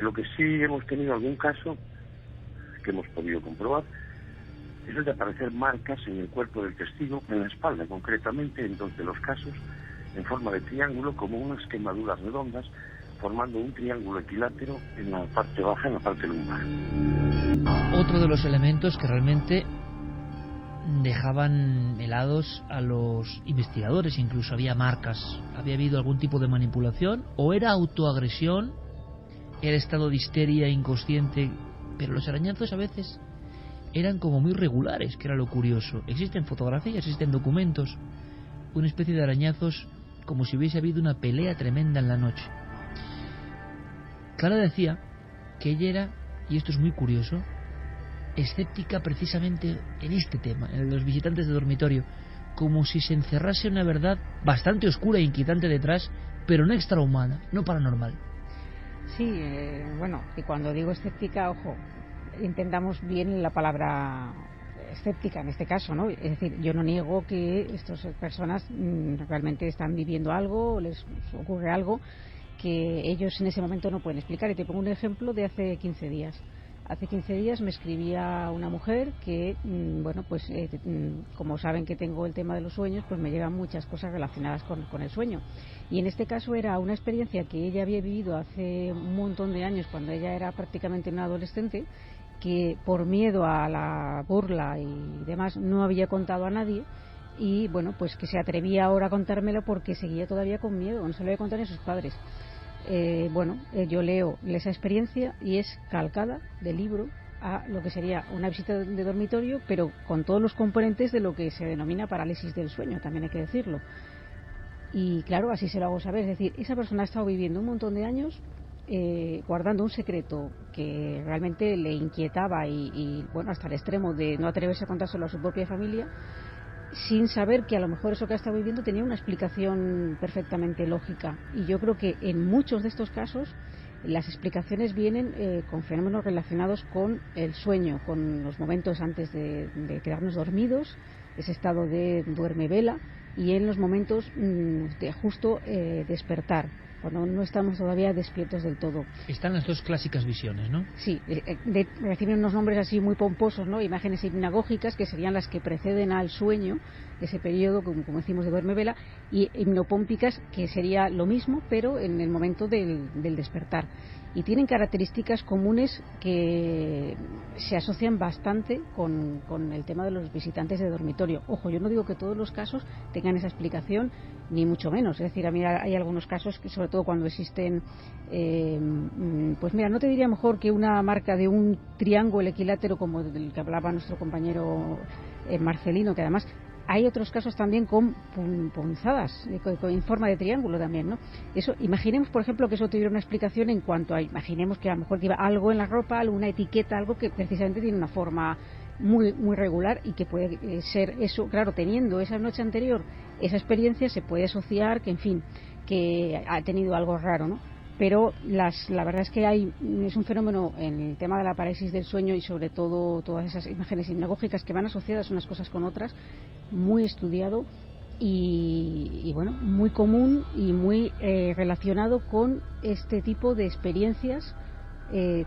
Lo que sí hemos tenido algún caso que hemos podido comprobar es el de aparecer marcas en el cuerpo del testigo, en la espalda concretamente, en 2 de los casos, en forma de triángulo, como unas quemaduras redondas, formando un triángulo equilátero en la parte baja, en la parte lumbar. Otro de los elementos que realmente dejaban helados a los investigadores, incluso había marcas. ¿Había habido algún tipo de manipulación? ¿O era autoagresión? ¿Era estado de histeria inconsciente? Pero los arañazos a veces eran como muy regulares, que era lo curioso. Existen fotografías, existen documentos, una especie de arañazos, como si hubiese habido una pelea tremenda en la noche. Clara decía que ella era, y esto es muy curioso, escéptica precisamente en este tema, en los visitantes de dormitorio, como si se encerrase una verdad bastante oscura e inquietante detrás, pero no extrahumana, no paranormal. Sí, bueno, y cuando digo escéptica, ojo, entendamos bien la palabra escéptica en este caso, ¿no? Es decir, yo no niego que estas personas realmente están viviendo algo, les ocurre algo que ellos en ese momento no pueden explicar. Y te pongo un ejemplo de hace 15 días. Hace 15 días me escribía una mujer que, bueno, pues como saben que tengo el tema de los sueños, pues me llegan muchas cosas relacionadas con el sueño. Y en este caso era una experiencia que ella había vivido hace un montón de años, cuando ella era prácticamente una adolescente, que por miedo a la burla y demás no había contado a nadie. Y bueno, pues que se atrevía ahora a contármelo porque seguía todavía con miedo, no se lo había contado ni a sus padres. Yo leo esa experiencia y es calcada del libro a lo que sería una visita de dormitorio, pero con todos los componentes de lo que se denomina parálisis del sueño, también hay que decirlo. Y claro, así se lo hago saber, es decir, esa persona ha estado viviendo un montón de años guardando un secreto que realmente le inquietaba y bueno, hasta el extremo de no atreverse a contárselo a su propia familia, sin saber que a lo mejor eso que ha estado viviendo tenía una explicación perfectamente lógica. Y yo creo que en muchos de estos casos las explicaciones vienen con fenómenos relacionados con el sueño, con los momentos antes de quedarnos dormidos, ese estado de duerme-vela, y en los momentos de justo despertar, cuando no estamos todavía despiertos del todo. Están las dos clásicas visiones, ¿no? Sí, reciben unos nombres así muy pomposos, ¿no? Imágenes hipnagógicas, que serían las que preceden al sueño, ese periodo, como decimos, de duerme-vela, y hipnopómpicas, que sería lo mismo, pero en el momento del despertar. Y tienen características comunes que se asocian bastante con el tema de los visitantes de dormitorio. Ojo, yo no digo que todos los casos tengan esa explicación, ni mucho menos. Es decir, a mí hay algunos casos que, sobre todo cuando existen, pues mira, no te diría mejor que una marca de un triángulo equilátero como del que hablaba nuestro compañero Marcelino, que además hay otros casos también con punzadas, en forma de triángulo también, ¿no? Eso, imaginemos, por ejemplo, que eso tuviera una explicación en cuanto a, imaginemos que a lo mejor lleva algo en la ropa, alguna etiqueta, algo que precisamente tiene una forma muy, muy regular y que puede ser eso, claro, teniendo esa noche anterior esa experiencia, se puede asociar que, en fin, que ha tenido algo raro, ¿no? Pero la verdad es que es un fenómeno en el tema de la parálisis del sueño y sobre todo todas esas imágenes hipnagógicas que van asociadas unas cosas con otras, muy estudiado y bueno, muy común y muy relacionado con este tipo de experiencias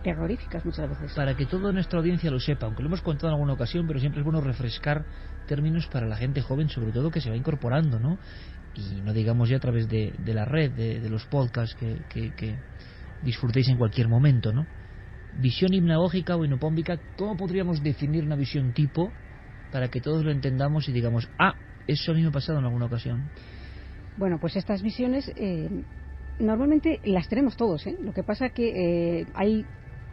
terroríficas muchas veces. Para que toda nuestra audiencia lo sepa, aunque lo hemos contado en alguna ocasión, pero siempre es bueno refrescar términos para la gente joven, sobre todo que se va incorporando, ¿no? Y no digamos ya a través de la red, de los podcasts que disfrutéis en cualquier momento, ¿no? Visión hipnagógica o hipnopómpica, ¿cómo podríamos definir una visión tipo para que todos lo entendamos y digamos, eso a mí me ha pasado en alguna ocasión? Bueno, pues estas visiones normalmente las tenemos todos, ¿eh? Lo que pasa que hay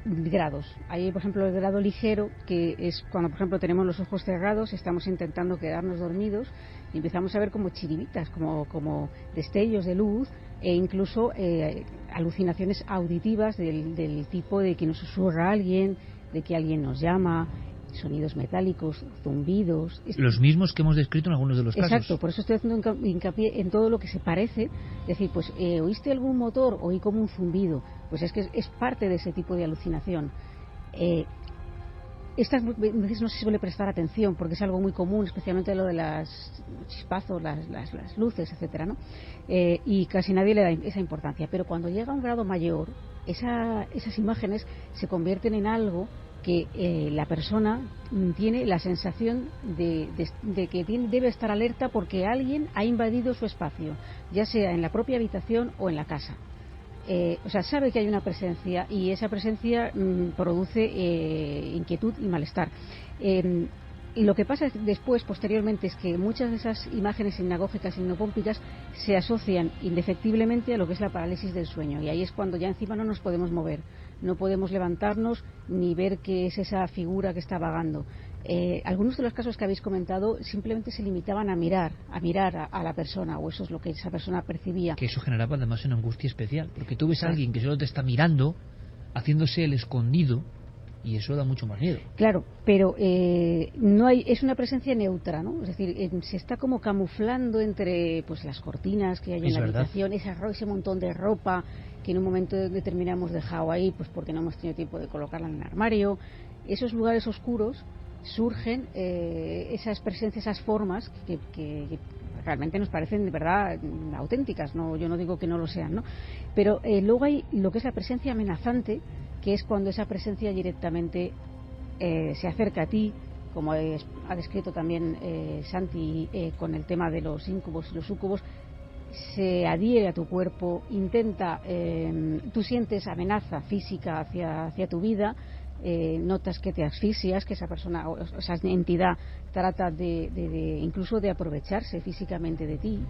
grados. Hay, por ejemplo, el grado ligero, que es cuando, por ejemplo, tenemos los ojos cerrados, estamos intentando quedarnos dormidos y empezamos a ver como chiribitas, como destellos de luz e incluso alucinaciones auditivas del tipo de que nos susurra alguien, de que alguien nos llama, sonidos metálicos, zumbidos. Los mismos que hemos descrito en algunos de los casos. Exacto, por eso estoy haciendo hincapié en todo lo que se parece. Es decir, pues ¿oíste algún motor? Oí como un zumbido. Pues es que es parte de ese tipo de alucinación. Estas veces no se suele prestar atención porque es algo muy común, especialmente lo de los chispazos, las luces, etcétera, ¿no? Y casi nadie le da esa importancia. Pero cuando llega a un grado mayor, esas imágenes se convierten en algo que la persona tiene la sensación de que debe estar alerta porque alguien ha invadido su espacio, ya sea en la propia habitación o en la casa. O sea, sabe que hay una presencia y esa presencia produce inquietud y malestar. Y lo que pasa después, posteriormente, es que muchas de esas imágenes hipnagógicas y hipnopómpicas se asocian indefectiblemente a lo que es la parálisis del sueño. Y ahí es cuando ya encima no nos podemos mover, no podemos levantarnos ni ver qué es esa figura que está vagando. Algunos de los casos que habéis comentado simplemente se limitaban a mirar a la persona, o eso es lo que esa persona percibía. Que eso generaba además una angustia especial, porque tú ves a alguien que solo te está mirando, haciéndose el escondido, y eso da mucho más miedo. Claro, pero no hay, es una presencia neutra, ¿no? Es decir, se está como camuflando entre pues las cortinas que hay en la habitación, ese montón de ropa que en un momento determinado hemos dejado ahí, pues porque no hemos tenido tiempo de colocarla en el armario. Esos lugares oscuros surgen esas presencias, esas formas que realmente nos parecen de verdad auténticas, no, yo no digo que no lo sean, ¿no? Pero luego hay lo que es la presencia amenazante, que es cuando esa presencia directamente se acerca a ti, como ha descrito también Santi con el tema de los íncubos y los súcubos, se adhiere a tu cuerpo, intenta, tú sientes amenaza física hacia tu vida, notas que te asfixias, que esa persona o esa entidad trata de incluso de aprovecharse físicamente de ti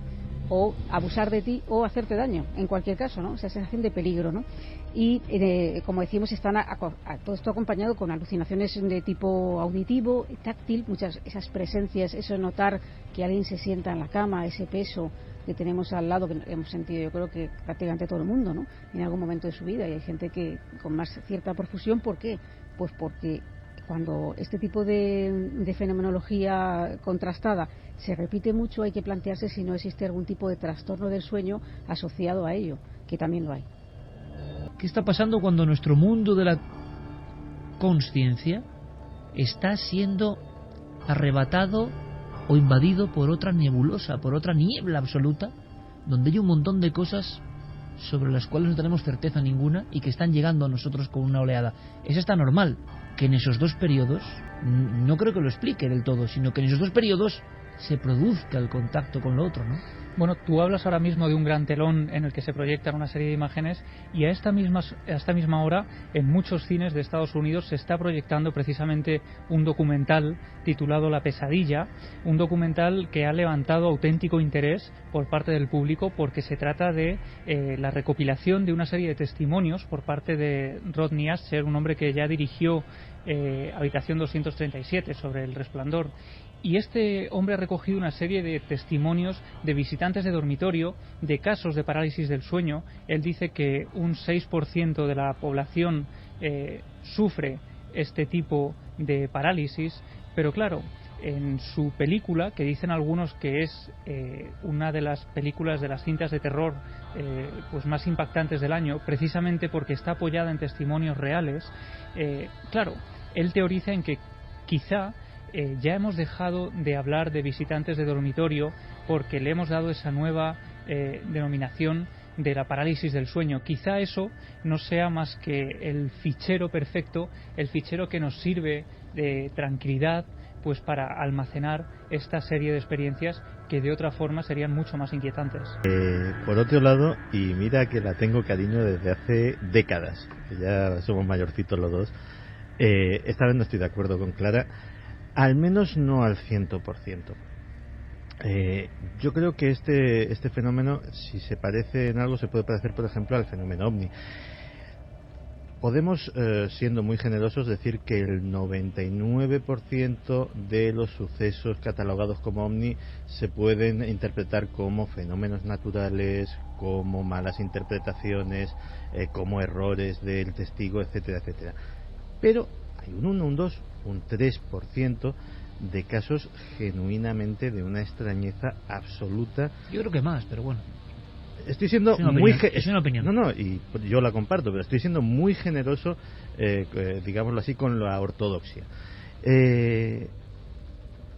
o abusar de ti o hacerte daño, en cualquier caso, ¿no? Esa sensación de peligro, ¿no? Y como decimos, están todo esto acompañado con alucinaciones de tipo auditivo, táctil, muchas esas presencias, eso de notar que alguien se sienta en la cama, ese peso que tenemos al lado, que hemos sentido yo creo que prácticamente todo el mundo, ¿no? En algún momento de su vida, y hay gente que con más cierta profusión. ¿Por qué? Pues porque cuando este tipo de fenomenología contrastada se repite mucho, hay que plantearse si no existe algún tipo de trastorno del sueño asociado a ello, que también lo hay. ¿Qué está pasando cuando nuestro mundo de la consciencia está siendo arrebatado o invadido por otra nebulosa, por otra niebla absoluta, donde hay un montón de cosas sobre las cuales no tenemos certeza ninguna y que están llegando a nosotros con una oleada? Es hasta normal que en esos dos periodos, no creo que lo explique del todo, sino que en esos dos periodos se produzca el contacto con lo otro, ¿no? Bueno, tú hablas ahora mismo de un gran telón en el que se proyectan una serie de imágenes, y a esta misma hora en muchos cines de Estados Unidos se está proyectando precisamente un documental titulado La pesadilla, un documental que ha levantado auténtico interés por parte del público, porque se trata de la recopilación de una serie de testimonios por parte de Rodney Ascher, un hombre que ya dirigió Habitación 237 sobre El Resplandor. Y este hombre ha recogido una serie de testimonios de visitantes de dormitorio de casos de parálisis del sueño. Él dice que un 6% de la población sufre este tipo de parálisis, pero claro, en su película, que dicen algunos que es una de las películas de las cintas de terror pues más impactantes del año, precisamente porque está apoyada en testimonios reales, claro, él teoriza en que quizá ya hemos dejado de hablar de visitantes de dormitorio porque le hemos dado esa nueva denominación de la parálisis del sueño. Quizá eso no sea más que el fichero perfecto, el fichero que nos sirve de tranquilidad, pues para almacenar esta serie de experiencias que de otra forma serían mucho más inquietantes. Por otro lado, y mira que la tengo cariño desde hace décadas, que ya somos mayorcitos los dos, esta vez no estoy de acuerdo con Clara, al menos no al 100%. Yo creo que este fenómeno, si se parece en algo, se puede parecer, por ejemplo, al fenómeno OVNI. Podemos, siendo muy generosos, decir que el 99% de los sucesos catalogados como OVNI se pueden interpretar como fenómenos naturales, como malas interpretaciones, como errores del testigo, etcétera, etcétera. Pero hay un 1, un 2, un 3% de casos genuinamente de una extrañeza absoluta. Yo creo que más, pero bueno. Estoy siendo es una opinión. No, y yo la comparto, pero estoy siendo muy generoso, digámoslo así, con la ortodoxia.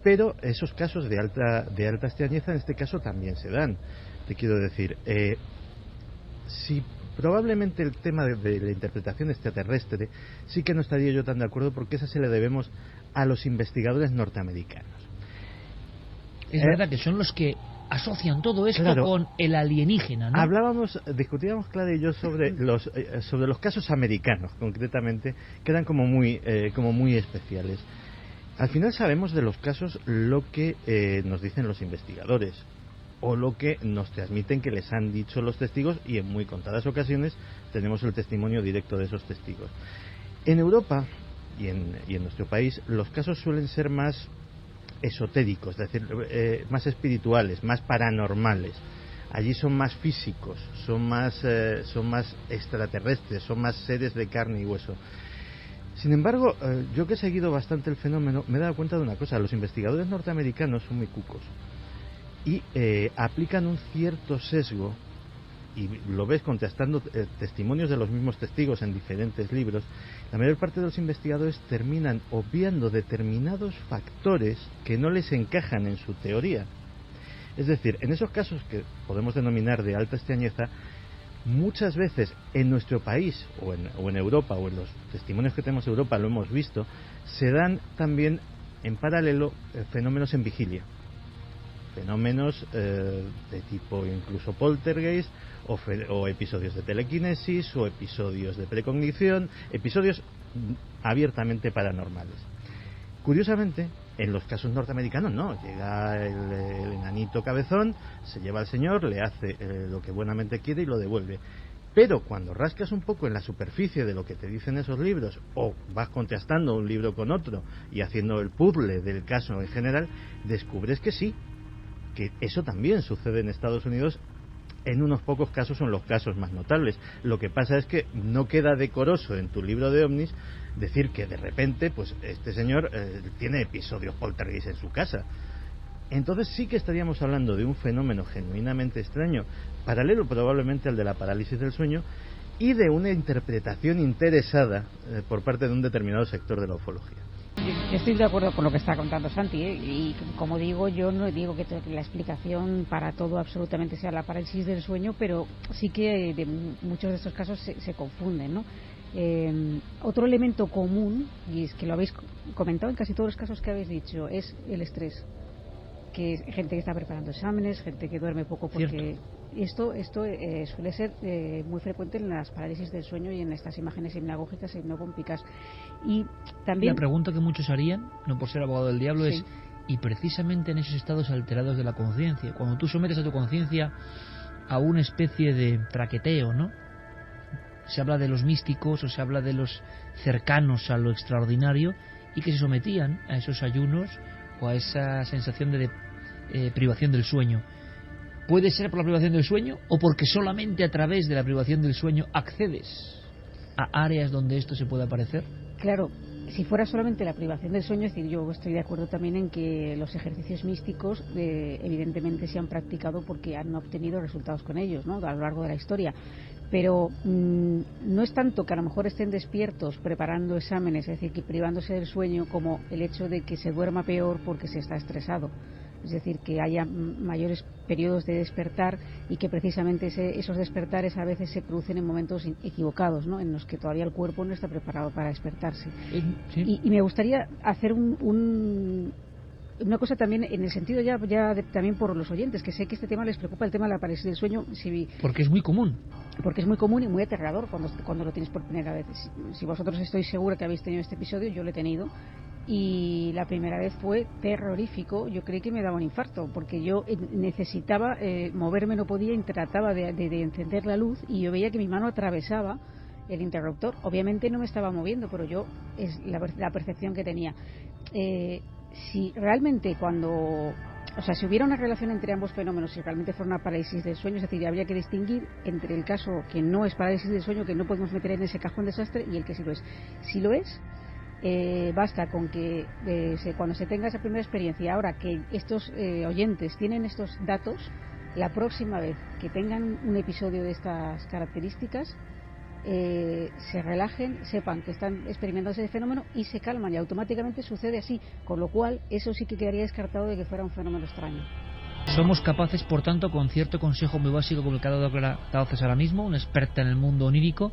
Pero esos casos de alta extrañeza en este caso también se dan. Te quiero decir, si probablemente el tema de la interpretación extraterrestre sí que no estaría yo tan de acuerdo, porque esa se le debemos a los investigadores norteamericanos. Es verdad que son los que asocian todo esto, claro, con el alienígena, ¿no? Discutíamos Clara y yo sobre los casos americanos, concretamente, que eran como muy especiales. Al final sabemos de los casos lo que nos dicen los investigadores o lo que nos transmiten que les han dicho los testigos, y en muy contadas ocasiones tenemos el testimonio directo de esos testigos. En Europa y en nuestro país los casos suelen ser más esotéricos, es decir, más espirituales, más paranormales. Allí son más físicos, son más extraterrestres, son más seres de carne y hueso. Sin embargo, yo que he seguido bastante el fenómeno, me he dado cuenta de una cosa: los investigadores norteamericanos son muy cucos y aplican un cierto sesgo, y lo ves contrastando testimonios de los mismos testigos en diferentes libros. La mayor parte de los investigadores terminan obviando determinados factores que no les encajan en su teoría. Es decir, en esos casos que podemos denominar de alta extrañeza, muchas veces en nuestro país o en Europa, o en los testimonios que tenemos en Europa lo hemos visto, se dan también en paralelo fenómenos en vigilia. Fenómenos de tipo incluso poltergeist, o episodios de telequinesis, o episodios de precognición, episodios abiertamente paranormales. Curiosamente, en los casos norteamericanos no, llega el enanito cabezón, se lleva al señor, le hace lo que buenamente quiere y lo devuelve. Pero cuando rascas un poco en la superficie de lo que te dicen esos libros, o vas contrastando un libro con otro y haciendo el puzzle del caso en general, descubres que sí, que eso también sucede en Estados Unidos. En unos pocos casos son los casos más notables. Lo que pasa es que no queda decoroso en tu libro de ovnis decir que de repente pues este señor tiene episodios poltergeist en su casa. Entonces sí que estaríamos hablando de un fenómeno genuinamente extraño, paralelo probablemente al de la parálisis del sueño, y de una interpretación interesada por parte de un determinado sector de la ufología. Yo estoy de acuerdo con lo que está contando Santi, y como digo, yo no digo que la explicación para todo absolutamente sea la parálisis del sueño, pero sí que de muchos de estos casos se confunden, ¿no? Otro elemento común, y es que lo habéis comentado en casi todos los casos que habéis dicho, es el estrés. Que gente que está preparando exámenes, gente que duerme poco, porque esto suele ser muy frecuente en las parálisis del sueño y en estas imágenes hipnagógicas e hipnopómpicas. Y también la pregunta que muchos harían, no por ser abogado del diablo, es: y precisamente en esos estados alterados de la conciencia, cuando tú sometes a tu conciencia a una especie de traqueteo, ¿no? Se habla de los místicos o se habla de los cercanos a lo extraordinario, y que se sometían a esos ayunos o a esa sensación de privación del sueño. ¿Puede ser por la privación del sueño o porque solamente a través de la privación del sueño accedes a áreas donde esto se puede aparecer? Claro, si fuera solamente la privación del sueño, es decir, yo estoy de acuerdo también en que los ejercicios místicos evidentemente se han practicado porque han obtenido resultados con ellos, ¿no?, a lo largo de la historia. Pero no es tanto que a lo mejor estén despiertos preparando exámenes, es decir, que privándose del sueño, como el hecho de que se duerma peor porque se está estresado. Es decir, que haya mayores periodos de despertar, y que precisamente esos despertares a veces se producen en momentos equivocados, ¿no?, en los que todavía el cuerpo no está preparado para despertarse. Sí. Y me gustaría hacer una cosa también en el sentido también por los oyentes, que sé que este tema les preocupa, el tema de la parálisis del sueño. Porque es muy común. Porque es muy común y muy aterrador cuando lo tienes por primera vez. Si vosotros estoy segura que habéis tenido este episodio, yo lo he tenido. Y la primera vez fue terrorífico. Yo creí que me daba un infarto, porque yo necesitaba moverme, no podía, y trataba de encender la luz, y yo veía que mi mano atravesaba el interruptor. Obviamente no me estaba moviendo, pero es la percepción que tenía. Si realmente si hubiera una relación entre ambos fenómenos, si realmente fuera una parálisis del sueño, es decir, habría que distinguir entre el caso que no es parálisis del sueño, que no podemos meter en ese cajón desastre, y el que sí lo es. Si lo es, basta con que cuando se tenga esa primera experiencia, ahora que estos oyentes tienen estos datos, la próxima vez que tengan un episodio de estas características, se relajen, sepan que están experimentando ese fenómeno y se calman, y automáticamente sucede así, con lo cual eso sí que quedaría descartado de que fuera un fenómeno extraño. Somos capaces, por tanto, con cierto consejo muy básico como el que ha dado César ahora mismo, una experta en el mundo onírico,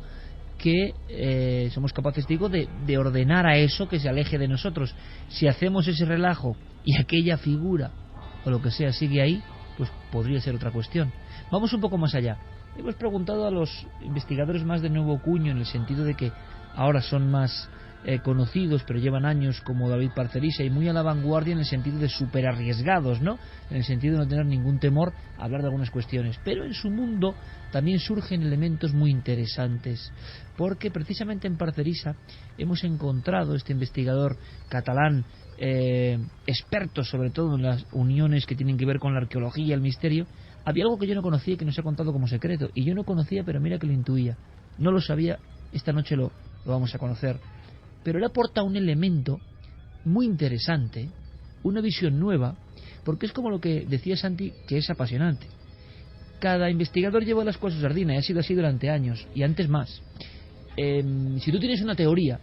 que somos capaces, digo, de ordenar a eso que se aleje de nosotros. Si hacemos ese relajo y aquella figura o lo que sea sigue ahí, pues podría ser otra cuestión. Vamos un poco más allá. Hemos preguntado a los investigadores más de nuevo cuño, en el sentido de que ahora son más conocidos, pero llevan años, como David Parcerisa, y muy a la vanguardia en el sentido de súper arriesgados, ¿no? En el sentido de no tener ningún temor a hablar de algunas cuestiones. Pero en su mundo también surgen elementos muy interesantes, porque precisamente en Parcerisa hemos encontrado este investigador catalán, experto sobre todo en las uniones que tienen que ver con la arqueología y el misterio. Había algo que yo no conocía y que nos ha contado como secreto, y yo no conocía, pero mira que lo intuía. No lo sabía, esta noche lo vamos a conocer. Pero él aporta un elemento muy interesante, una visión nueva, porque es como lo que decía Santi, que es apasionante. Cada investigador lleva las cosas a su sardina, y ha sido así durante años, y antes más. Si tú tienes una teoría,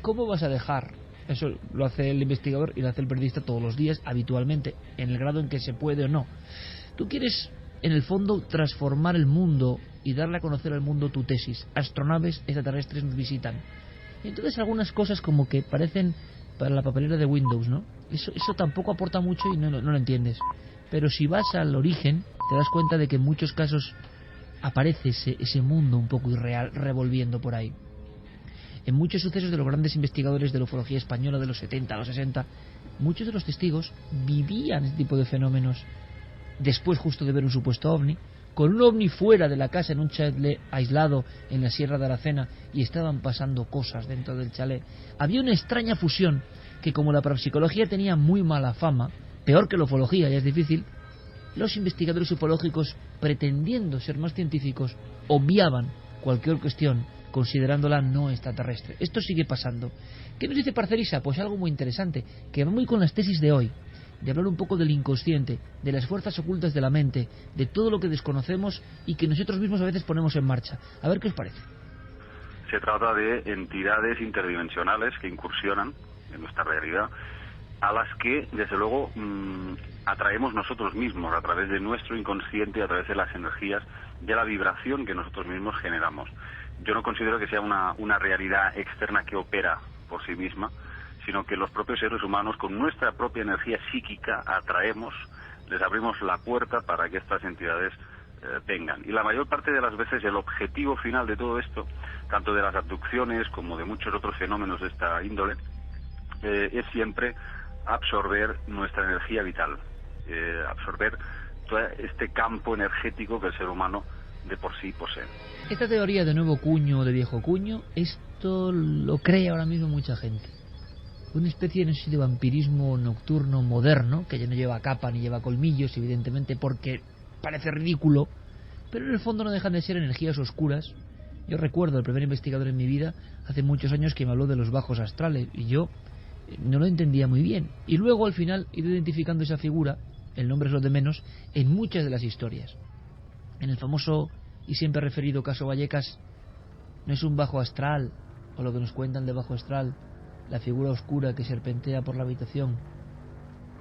¿cómo vas a dejar? Eso lo hace el investigador y lo hace el periodista todos los días, habitualmente, en el grado en que se puede o no. Tú quieres, en el fondo, transformar el mundo y darle a conocer al mundo tu tesis. Astronaves extraterrestres nos visitan. Y entonces algunas cosas como que parecen para la papelera de Windows, ¿no? Eso tampoco aporta mucho y no lo entiendes. Pero si vas al origen, te das cuenta de que en muchos casos aparece ese mundo un poco irreal revolviendo por ahí. En muchos sucesos de los grandes investigadores de la ufología española de los 70 a los 60, muchos de los testigos vivían este tipo de fenómenos después justo de ver un supuesto ovni, con un ovni fuera de la casa en un chalet aislado en la Sierra de Aracena, y estaban pasando cosas dentro del chalet. Había una extraña fusión que, como la parapsicología tenía muy mala fama, peor que la ufología, ya es difícil, los investigadores ufológicos, pretendiendo ser más científicos, obviaban cualquier cuestión considerándola no extraterrestre. Esto sigue pasando. ¿Qué nos dice Parcerisa? Pues algo muy interesante, que va muy con las tesis de hoy, de hablar un poco del inconsciente, de las fuerzas ocultas de la mente, de todo lo que desconocemos y que nosotros mismos a veces ponemos en marcha. A ver qué os parece. Se trata de entidades interdimensionales que incursionan en nuestra realidad, a las que, desde luego, atraemos nosotros mismos a través de nuestro inconsciente, a través de las energías, de la vibración que nosotros mismos generamos. Yo no considero que sea una realidad externa que opera por sí misma, sino que los propios seres humanos, con nuestra propia energía psíquica, atraemos, les abrimos la puerta para que estas entidades vengan. Y la mayor parte de las veces el objetivo final de todo esto, tanto de las abducciones como de muchos otros fenómenos de esta índole, es siempre absorber nuestra energía vital, absorber todo este campo energético que el ser humano de por sí posee. Esta teoría de nuevo cuño o de viejo cuño, esto lo cree ahora mismo mucha gente. Una especie, no sé, de vampirismo nocturno moderno, que ya no lleva capa ni lleva colmillos, evidentemente, porque parece ridículo, pero en el fondo no dejan de ser energías oscuras. Yo recuerdo el primer investigador en mi vida, hace muchos años, que me habló de los bajos astrales, y yo no lo entendía muy bien. Y luego, al final, he ido identificando esa figura, el nombre es lo de menos, en muchas de las historias. En el famoso y siempre referido caso Vallecas, no es un bajo astral, o lo que nos cuentan de bajo astral, la figura oscura que serpentea por la habitación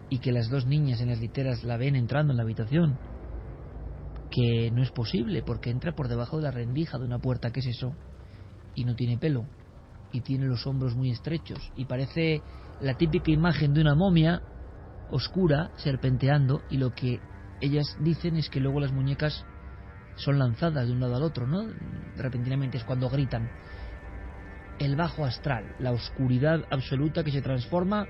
y que las dos niñas en las literas la ven entrando en la habitación, que no es posible porque entra por debajo de la rendija de una puerta. ¿Qué es eso? Y no tiene pelo y tiene los hombros muy estrechos y parece la típica imagen de una momia oscura serpenteando, y lo que ellas dicen es que luego las muñecas son lanzadas de un lado al otro, ¿no? Repentinamente es cuando gritan. El bajo astral, la oscuridad absoluta que se transforma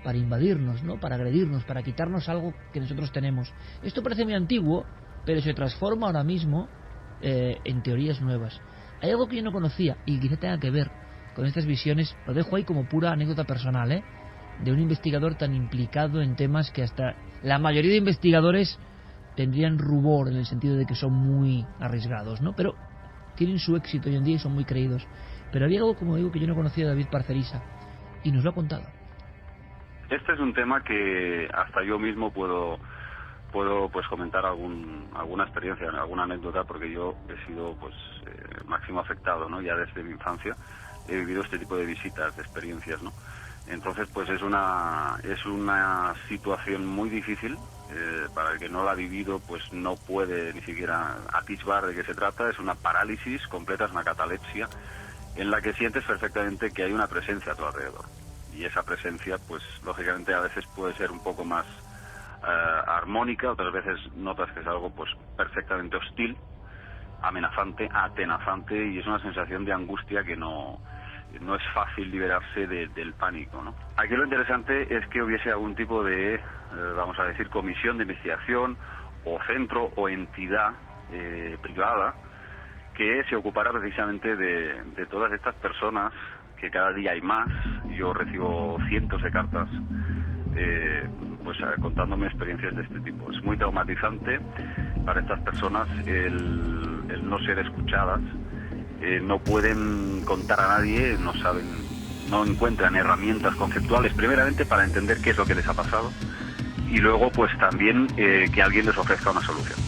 para invadirnos, ¿no? Para agredirnos, para quitarnos algo que nosotros tenemos. Esto parece muy antiguo, pero se transforma ahora mismo en teorías nuevas. Hay algo que yo no conocía y quizá tenga que ver con estas visiones, lo dejo ahí como pura anécdota personal, de un investigador tan implicado en temas que hasta la mayoría de investigadores tendrían rubor, en el sentido de que son muy arriesgados, ¿no? Pero tienen su éxito hoy en día y son muy creídos. Pero había algo, como digo, que yo no conocía de David Parcerisa, y nos lo ha contado. Este es un tema que hasta yo mismo puedo pues comentar alguna experiencia, alguna anécdota, porque yo he sido pues máximo afectado, ¿no? Ya desde mi infancia he vivido este tipo de visitas, de experiencias, ¿no? Entonces pues es una situación muy difícil. Para el que no la ha vivido, pues no puede ni siquiera atisbar de qué se trata. Es una parálisis completa, es una catalepsia, en la que sientes perfectamente que hay una presencia a tu alrededor. Y esa presencia, pues lógicamente a veces puede ser un poco más armónica, otras veces notas que es algo pues perfectamente hostil, amenazante, atenazante, y es una sensación de angustia que no no es fácil liberarse del pánico, ¿no? Aquí lo interesante es que hubiese algún tipo de, vamos a decir, comisión de investigación o centro o entidad privada que se ocupara precisamente de todas estas personas, que cada día hay más. Yo recibo cientos de cartas pues contándome experiencias de este tipo. Es muy traumatizante para estas personas el no ser escuchadas. No pueden contar a nadie, no encuentran herramientas conceptuales, primeramente para entender qué es lo que les ha pasado, y luego pues también que alguien les ofrezca una solución.